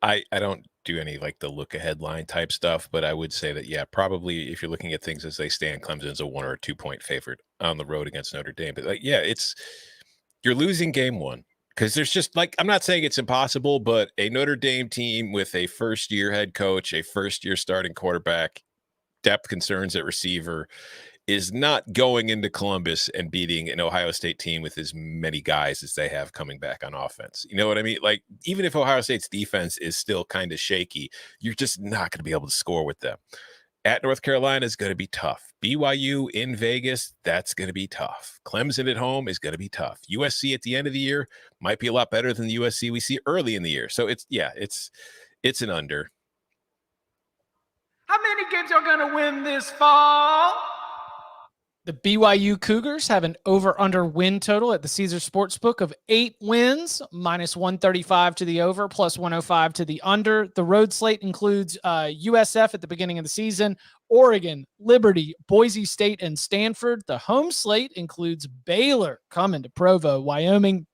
I don't do any the look ahead line type stuff, but I would say that, yeah, probably if you're looking at things as they stand, Clemson's a 1 or 2 point favorite on the road against Notre Dame. But you're losing game 1 because there's just I'm not saying it's impossible, but a Notre Dame team with a first year head coach, a first year starting quarterback, depth concerns at receiver, is not going into Columbus and beating an Ohio State team with as many guys as they have coming back on offense. You know what I mean? Even if Ohio State's defense is still kind of shaky, you're just not going to be able to score with them. At North Carolina is going to be tough. BYU in Vegas, that's going to be tough. Clemson at home is going to be tough. USC at the end of the year might be a lot better than the USC we see early in the year. So it's an under. How many games are going to win this fall? The BYU Cougars have an over-under win total at the Caesars Sportsbook of 8 wins, minus 135 to the over, plus 105 to the under. The road slate includes USF at the beginning of the season, Oregon, Liberty, Boise State, and Stanford. The home slate includes Baylor coming to Provo, Wyoming,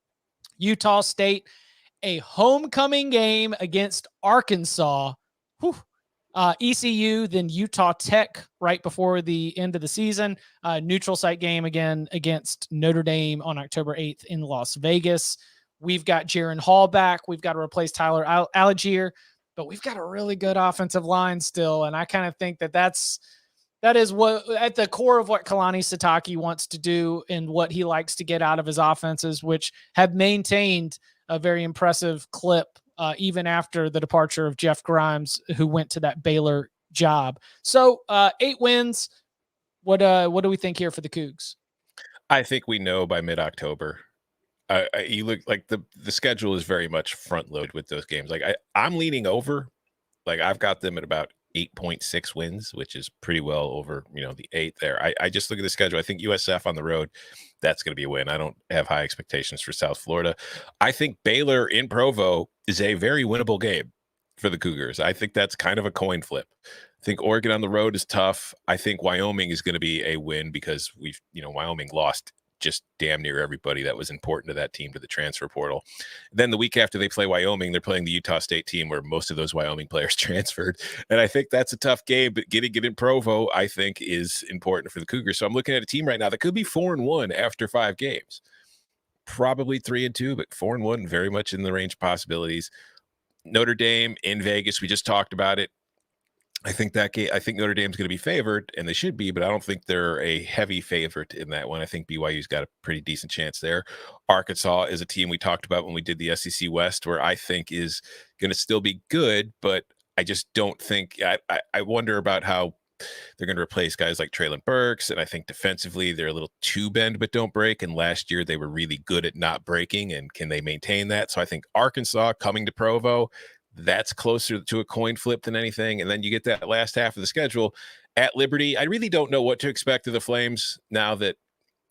Utah State, a homecoming game against Arkansas. Whew. ECU, then Utah Tech right before the end of the season. Neutral site game again against Notre Dame on October 8th in Las Vegas. We've got Jaron Hall back. We've got to replace Tyler Algier, but we've got a really good offensive line still. And I kind of think that is what at the core of what Kalani Sitake wants to do and what he likes to get out of his offenses, which have maintained a very impressive clip even after the departure of Jeff Grimes, who went to that Baylor job. So 8 wins. What do we think here for the Cougs? I think we know by mid-October. You look like the schedule is very much front loaded with those games. I'm leaning over. I've got them at about 8.6 wins, which is pretty well over, the 8 there. I just look at the schedule. I think USF on the road, that's going to be a win. I don't have high expectations for South Florida. I think Baylor in Provo is a very winnable game for the Cougars. I think that's kind of a coin flip. I think Oregon on the road is tough. I think Wyoming is going to be a win because Wyoming lost just damn near everybody that was important to that team to the transfer portal. Then the week after they play Wyoming, they're playing the Utah State team where most of those Wyoming players transferred. And I think that's a tough game, but getting it in Provo, I think, is important for the Cougars. So I'm looking at a team right now that could be 4-1 after 5 games. Probably 3-2, but 4-1, very much in the range of possibilities. Notre Dame in Vegas, we just talked about it. I think that game, I think Notre Dame's going to be favored, and they should be, but I don't think they're a heavy favorite in that one. I think BYU's got a pretty decent chance there. Arkansas is a team we talked about when we did the SEC West, where I think is going to still be good, but I just don't think. I wonder about how they're going to replace guys like Traylon Burks, and I think defensively they're a little too bend but don't break. And last year they were really good at not breaking, and can they maintain that? So I think Arkansas coming to Provo, that's closer to a coin flip than anything. And then you get that last half of the schedule at Liberty. I really don't know what to expect of the Flames now that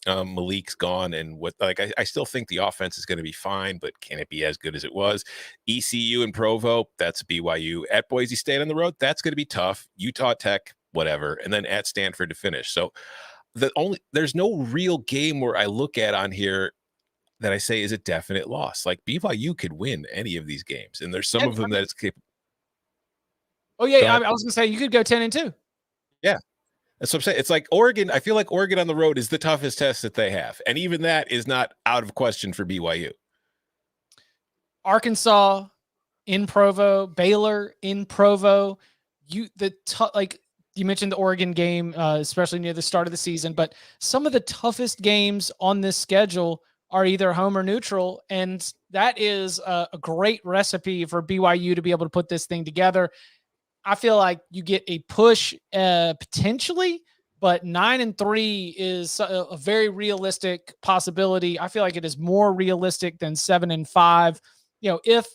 Malik's gone, and what, like, I still think the offense is going to be fine, but can it be as good as it was? ECU and Provo, that's BYU. At Boise State on the road, that's going to be tough. Utah Tech, whatever, and then at Stanford to finish. So there's no real game where I look at on here that I say is a definite loss. Like, BYU could win any of these games, and there's some of them that it's capable. Oh yeah, I was gonna say you could go 10-2. Yeah, that's what I'm saying. It's like Oregon. I feel like Oregon on the road is the toughest test that they have, and even that is not out of question for BYU. Arkansas in Provo, Baylor in Provo. Like you mentioned the Oregon game, especially near the start of the season, but some of the toughest games on this schedule are either home or neutral, and that is a great recipe for BYU to be able to put this thing together. I feel like you get a push potentially, but 9-3 is a very realistic possibility. I feel like it is more realistic than 7-5. You know, if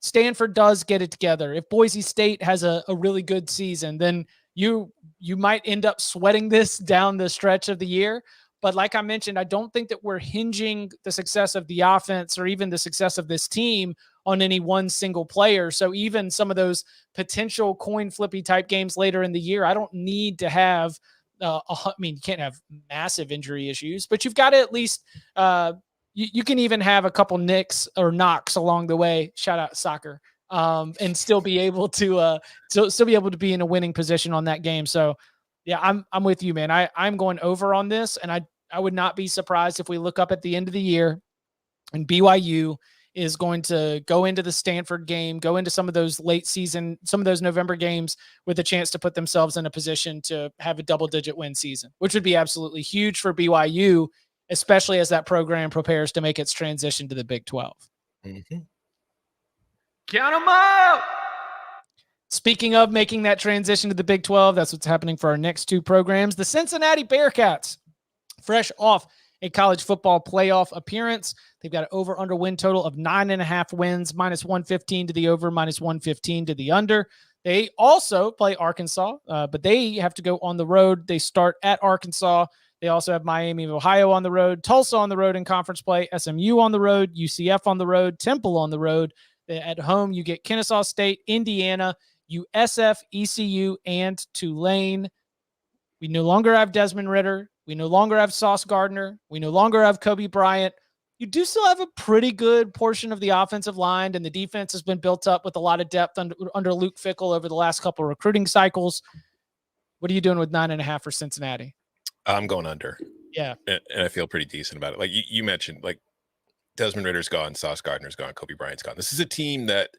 Stanford does get it together, if Boise State has a really good season, then you might end up sweating this down the stretch of the year. But like I mentioned, I don't think that we're hinging the success of the offense or even the success of this team on any one single player. So even some of those potential coin flippy type games later in the year, I don't need to have, I mean, you can't have massive injury issues, but you've got to at least, you can even have a couple nicks or knocks along the way. Shout out soccer. And still be able to, still be able to be in a winning position on that game. So yeah, I'm with you, man. I'm going over on this, and I would not be surprised if we look up at the end of the year and BYU is going to go into the Stanford game, go into some of those late season, some of those November games with a chance to put themselves in a position to have a double-digit win season, which would be absolutely huge for BYU, especially as that program prepares to make its transition to the Big 12. Mm-hmm. Count them out! Speaking of making that transition to the Big 12, that's what's happening for our next two programs. The Cincinnati Bearcats, fresh off a college football playoff appearance. They've got an over-under win total of 9.5 wins, -115 to the over, -115 to the under. They also play Arkansas, but they have to go on the road. They start at Arkansas. They also have Miami of Ohio on the road, Tulsa on the road in conference play, SMU on the road, UCF on the road, Temple on the road. At home, you get Kennesaw State, Indiana, USF, ECU, and Tulane. We no longer have Desmond Ridder. We no longer have Sauce Gardner. We no longer have Kobe Bryant. You do still have a pretty good portion of the offensive line, and the defense has been built up with a lot of depth under Luke Fickell over the last couple of recruiting cycles. What are you doing with 9.5 for Cincinnati? I'm going under. Yeah. And I feel pretty decent about it. Like you mentioned, like Desmond Ritter's gone, Sauce Gardner's gone, Kobe Bryant's gone. This is a team that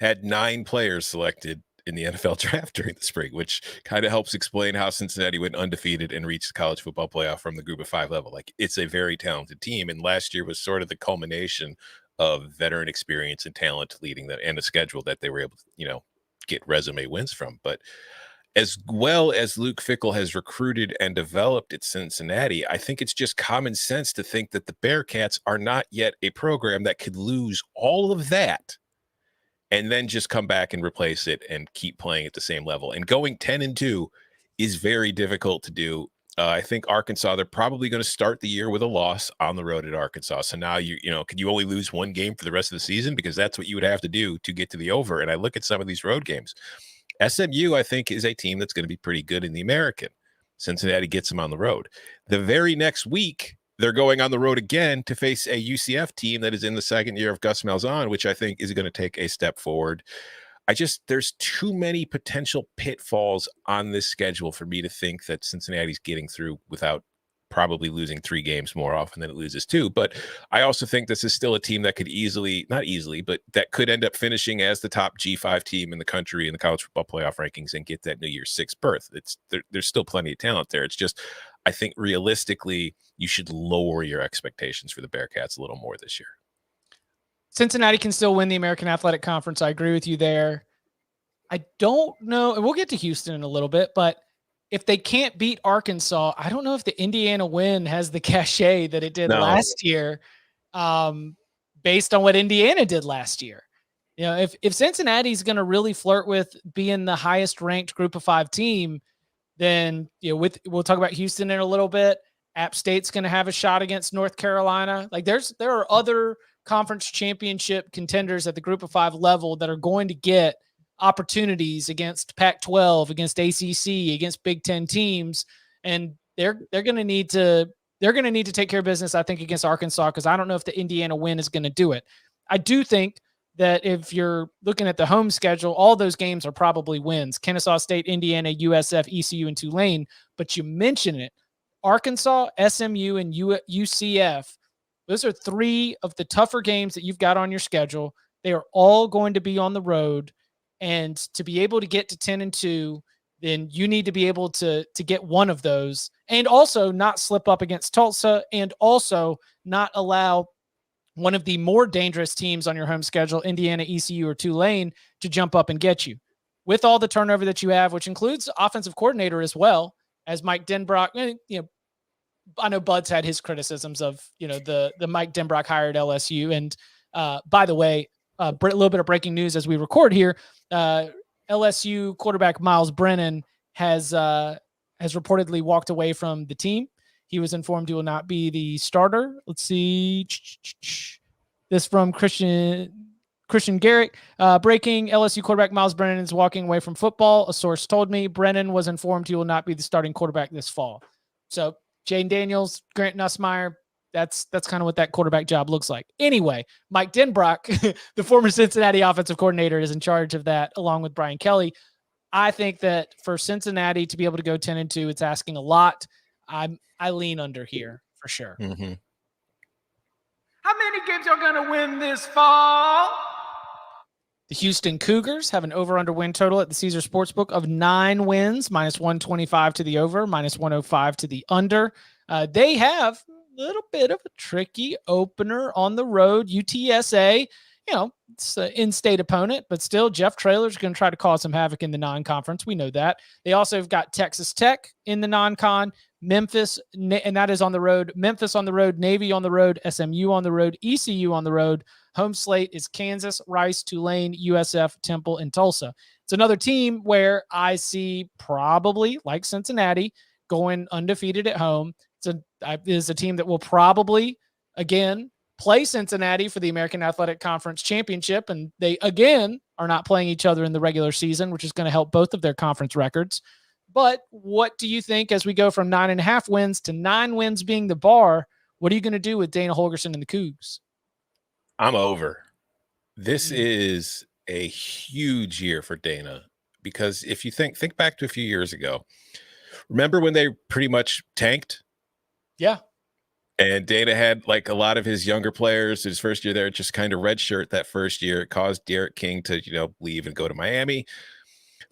had 9 players selected in the NFL draft during the spring, which kind of helps explain how Cincinnati went undefeated and reached the college football playoff from the group of 5 level. Like, it's a very talented team. And last year was sort of the culmination of veteran experience and talent leading them, and a schedule that they were able to, get resume wins from. But as well as Luke Fickell has recruited and developed at Cincinnati, I think it's just common sense to think that the Bearcats are not yet a program that could lose all of that and then just come back and replace it and keep playing at the same level. And going 10-2 is very difficult to do. I think Arkansas, they're probably going to start the year with a loss on the road at Arkansas. So now could you only lose one game for the rest of the season? Because that's what you would have to do to get to the over. And I look at some of these road games. SMU, I think, is a team that's going to be pretty good in the American. Cincinnati gets them on the road. The very next week, they're going on the road again to face a UCF team that is in the second year of Gus Malzahn, which I think is going to take a step forward. There's too many potential pitfalls on this schedule for me to think that Cincinnati's getting through without probably losing 3 games more often than it loses 2. But I also think this is still a team that could not easily, but that could end up finishing as the top G5 team in the country in the college football playoff rankings and get that New Year's 6th berth. There's still plenty of talent there. It's just, I think realistically, you should lower your expectations for the Bearcats a little more this year. Cincinnati can still win the American Athletic Conference. I agree with you there. I don't know, and we'll get to Houston in a little bit, but if they can't beat Arkansas, I don't know if the Indiana win has the cachet that it did last year, based on what Indiana did last year. You know, if Cincinnati's going to really flirt with being the highest ranked Group of 5 team, then we'll talk about Houston in a little bit. App State's going to have a shot against North Carolina. Like there are other conference championship contenders at the Group of 5 level that are going to get opportunities against Pac-12, against ACC, against Big Ten teams, and they're going to need to take care of business, I think, against Arkansas, because I don't know if the Indiana win is going to do it. I do think that if you're looking at the home schedule, all those games are probably wins: Kennesaw State, Indiana, USF, ECU, and Tulane. But you mention it, Arkansas, SMU, and UCF. Those are 3 of the tougher games that you've got on your schedule. They are all going to be on the road. And to be able to get to 10-2, then you need to be able to get one of those, and also not slip up against Tulsa, and also not allow one of the more dangerous teams on your home schedule, Indiana, ECU, or Tulane, to jump up and get you. With all the turnover that you have, which includes offensive coordinator as well, as Mike Denbrock. I know Bud's had his criticisms of the Mike Denbrock hired LSU, and by the way, a little bit of breaking news as we record here. LSU quarterback Miles Brennan has reportedly walked away from the team. He was informed he will not be the starter. Let's see. This from Christian Garrett. Breaking: LSU quarterback Miles Brennan is walking away from football. A source told me Brennan was informed he will not be the starting quarterback this fall. So Jane Daniels, Grant Nussmeier, that's kind of what that quarterback job looks like. Anyway, Mike Denbrock, the former Cincinnati offensive coordinator, is in charge of that, along with Brian Kelly. I think that for Cincinnati to be able to go 10-2, it's asking a lot. I lean under here for sure. Mm-hmm. How many games are going to win this fall? The Houston Cougars have an over-under win total at the Caesar Sportsbook of 9 wins, -125 to the over, -105 to the under. They have a little bit of a tricky opener on the road. UTSA, it's an in-state opponent, but still Jeff Traylor's going to try to cause some havoc in the non-conference. We know that. They also have got Texas Tech in the non-con, Memphis, and that is on the road. Memphis on the road, Navy on the road, SMU on the road, ECU on the road. Home slate is Kansas, Rice, Tulane, USF, Temple, and Tulsa. It's another team where I see probably, like Cincinnati, going undefeated at home. It's a team that will probably, again, play Cincinnati for the American Athletic Conference Championship, and they, again, are not playing each other in the regular season, which is going to help both of their conference records. But what do you think as we go from 9.5 wins to 9 wins being the bar? What are you going to do with Dana Holgorsen and the Cougs? I'm over. This is a huge year for Dana, because if you think back to a few years ago, remember when they pretty much tanked? Yeah. And Dana had like a lot of his younger players his first year there, just kind of redshirt that first year. It caused Derek King to, leave and go to Miami.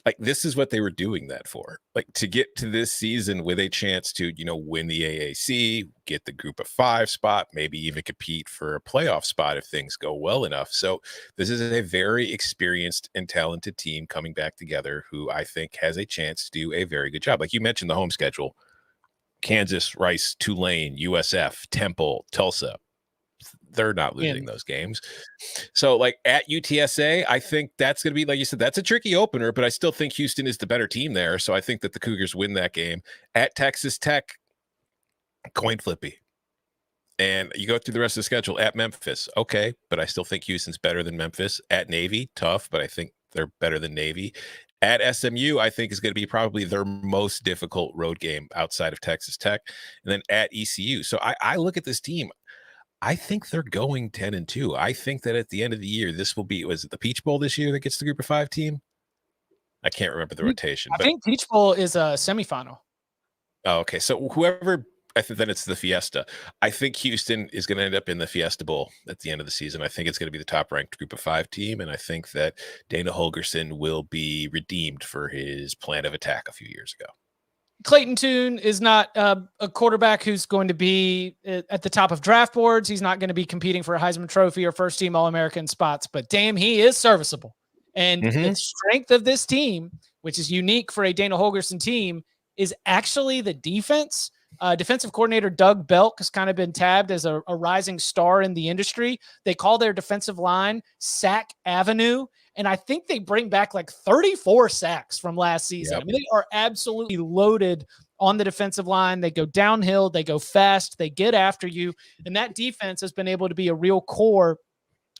Like, this is what they were doing that for, like, to get to this season with a chance to, win the AAC, get the Group of 5 spot, maybe even compete for a playoff spot if things go well enough. So this is a very experienced and talented team coming back together who I think has a chance to do a very good job. Like you mentioned, the home schedule: Kansas, Rice, Tulane, USF, Temple, Tulsa. They're not losing those games. So, like, at UTSA, I think that's going to be, like you said, that's a tricky opener, but I still think Houston is the better team there. So I think that the Cougars win that game. At Texas Tech, coin flippy. And you go through the rest of the schedule. At Memphis, okay, but I still think Houston's better than Memphis. At Navy, tough, but I think they're better than Navy. At SMU, I think is going to be probably their most difficult road game outside of Texas Tech. And then at ECU. So I look at this team. I think they're going 10-2. I think that at the end of the year, this will be, was it the Peach Bowl this year that gets the Group of 5 team? I can't remember the rotation. I think Peach Bowl is a semifinal. Oh, okay. So whoever then it's the Fiesta. I think Houston is going to end up in the Fiesta Bowl at the end of the season. I think it's going to be the top-ranked Group of 5 team, and I think that Dana Holgorsen will be redeemed for his plan of attack a few years ago. Clayton Tune is not a quarterback who's going to be at the top of draft boards. He's not going to be competing for a Heisman Trophy or first-team All-American spots, but damn, he is serviceable. And the strength of this team, which is unique for a Dana Holgorsen team, is actually the defense. Defensive coordinator Doug Belk has kind of been tabbed as a rising star in the industry. They call their defensive line Sack Avenue, and I think they bring back like 34 sacks from last season. Yep. I mean, they are absolutely loaded on the defensive line. They go downhill, they go fast, they get after you, and that defense has been able to be a real core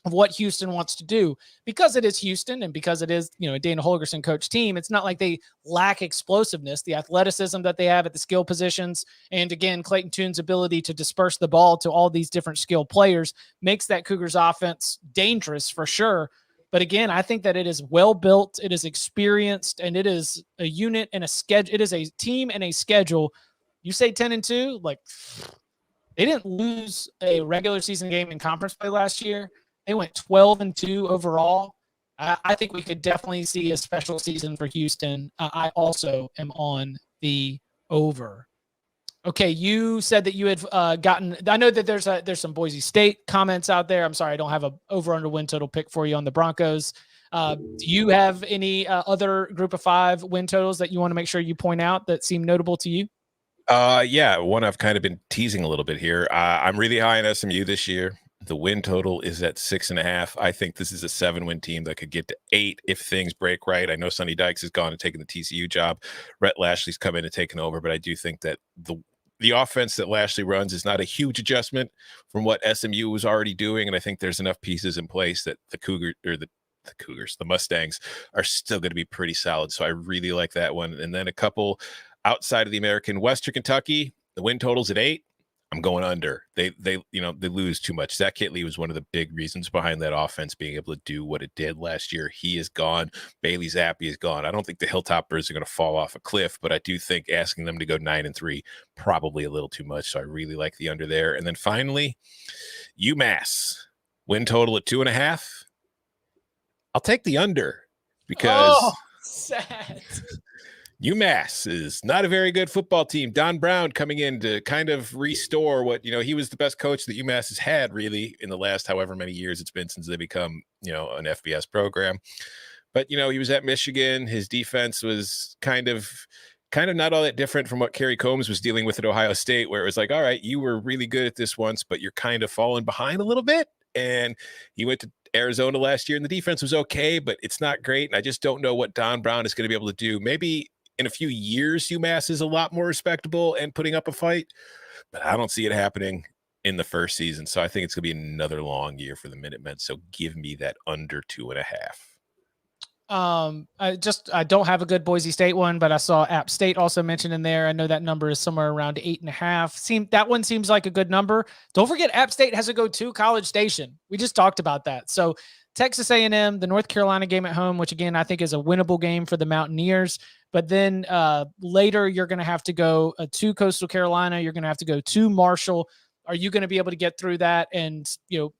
of what Houston wants to do. Because it is Houston and because it is, a Dana Holgorsen coach team, it's not like they lack explosiveness, the athleticism that they have at the skill positions. And again, Clayton Tune's ability to disperse the ball to all these different skill players makes that Cougars offense dangerous for sure. But again, I think that it is well built, it is experienced, and it is a unit and a schedule. It is a team and a schedule. You say 10-2, like they didn't lose a regular season game in conference play last year. They went 12-2 overall. I think we could definitely see a special season for Houston. I also am on the over. Okay, you said that you had gotten. I know that there's some Boise State comments out there. I'm sorry, I don't have a over/under win total pick for you on the Broncos. Do you have any other Group of 5 win totals that you want to make sure you point out that seem notable to you? Yeah, one I've kind of been teasing a little bit here. I'm really high on SMU this year. The win total is at 6.5. I think this is a 7-win team that could get to 8 if things break right. I know Sonny Dykes has gone and taken the TCU job. Rhett Lashley's come in and taken over, but I do think that the offense that Lashley runs is not a huge adjustment from what SMU was already doing, and I think there's enough pieces in place that the Mustangs are still going to be pretty solid. So I really like that one. And then a couple outside of the American, Western Kentucky, the win total's at 8. I'm going under. They lose too much. Zach Kitley was one of the big reasons behind that offense being able to do what it did last year. He is gone. Bailey Zappi is gone. I don't think the Hilltoppers are going to fall off a cliff, but I do think asking them to go 9-3 probably a little too much. So I really like the under there. And then finally, UMass win total at 2.5. I'll take the under because sad. UMass is not a very good football team. Don Brown coming in to kind of restore what, he was the best coach that UMass has had really in the last however many years it's been since they become, an FBS program. But, he was at Michigan. His defense was kind of not all that different from what Kerry Combs was dealing with at Ohio State, where it was like, all right, you were really good at this once, but you're kind of falling behind a little bit. And he went to Arizona last year and the defense was okay, but it's not great. And I just don't know what Don Brown is going to be able to do. Maybe in a few years, UMass is a lot more respectable and putting up a fight, but I don't see it happening in the first season. So I think it's going to be another long year for the Minutemen. So give me that under 2.5. I don't have a good Boise State one, but I saw App State also mentioned in there. I know that number is somewhere around 8.5. That one seems like a good number. Don't forget App State has to go to College Station. We just talked about that. So Texas A&M, the North Carolina game at home, which again, I think is a winnable game for the Mountaineers. But then later you're going to have to go to Coastal Carolina. You're going to have to go to Marshall. Are you going to be able to get through that and,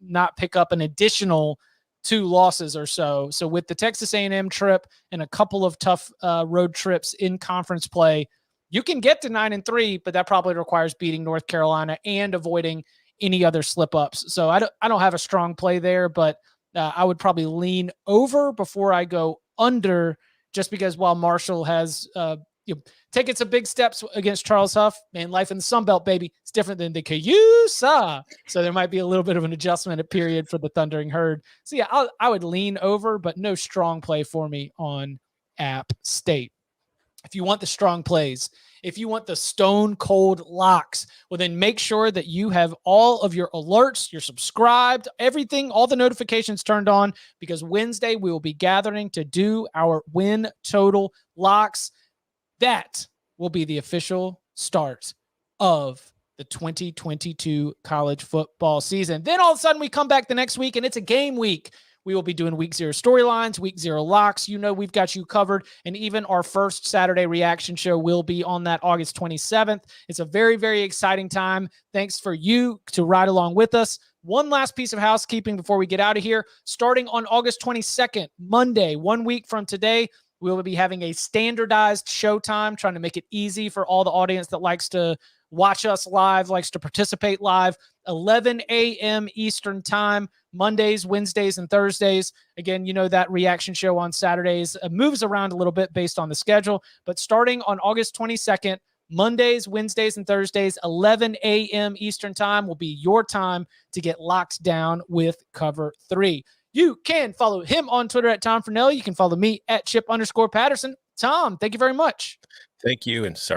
not pick up an additional 2 losses or so? So with the Texas A&M trip and a couple of tough road trips in conference play, you can get to 9-3, but that probably requires beating North Carolina and avoiding any other slip ups. So I don't have a strong play there, but I would probably lean over before I go under, just because while Marshall has taken some big steps against Charles Huff, man, life in the Sun Belt, baby, it's different than the Cayusa. So there might be a little bit of an adjustment period for the Thundering Herd. So yeah, I would lean over, but no strong play for me on App State. If you want the strong plays, if you want the stone cold locks, well, then make sure that you have all of your alerts, you're subscribed, everything, all the notifications turned on, because Wednesday we will be gathering to do our win total locks. That will be the official start of the 2022 college football season. Then all of a sudden we come back the next week and it's a game week. We will be doing week 0 storylines, week 0 locks. You know, we've got you covered. And even our first Saturday reaction show will be on that August 27th. It's a very, very exciting time. Thanks for you to ride along with us. One last piece of housekeeping before we get out of here. Starting on August 22nd, Monday, 1 week from today, we will be having a standardized showtime, trying to make it easy for all the audience that likes to watch us live, likes to participate live. 11 a.m. Eastern time, Mondays, Wednesdays, and Thursdays. Again, you know that reaction show on Saturdays moves around a little bit based on the schedule, but starting on August 22nd, Mondays, Wednesdays, and Thursdays, 11 a.m. Eastern time will be your time to get locked down with Cover 3. You can follow him on Twitter at Tom Fornelli. You can follow me at Chip_Patterson. Tom, thank you very much. Thank you. And sorry.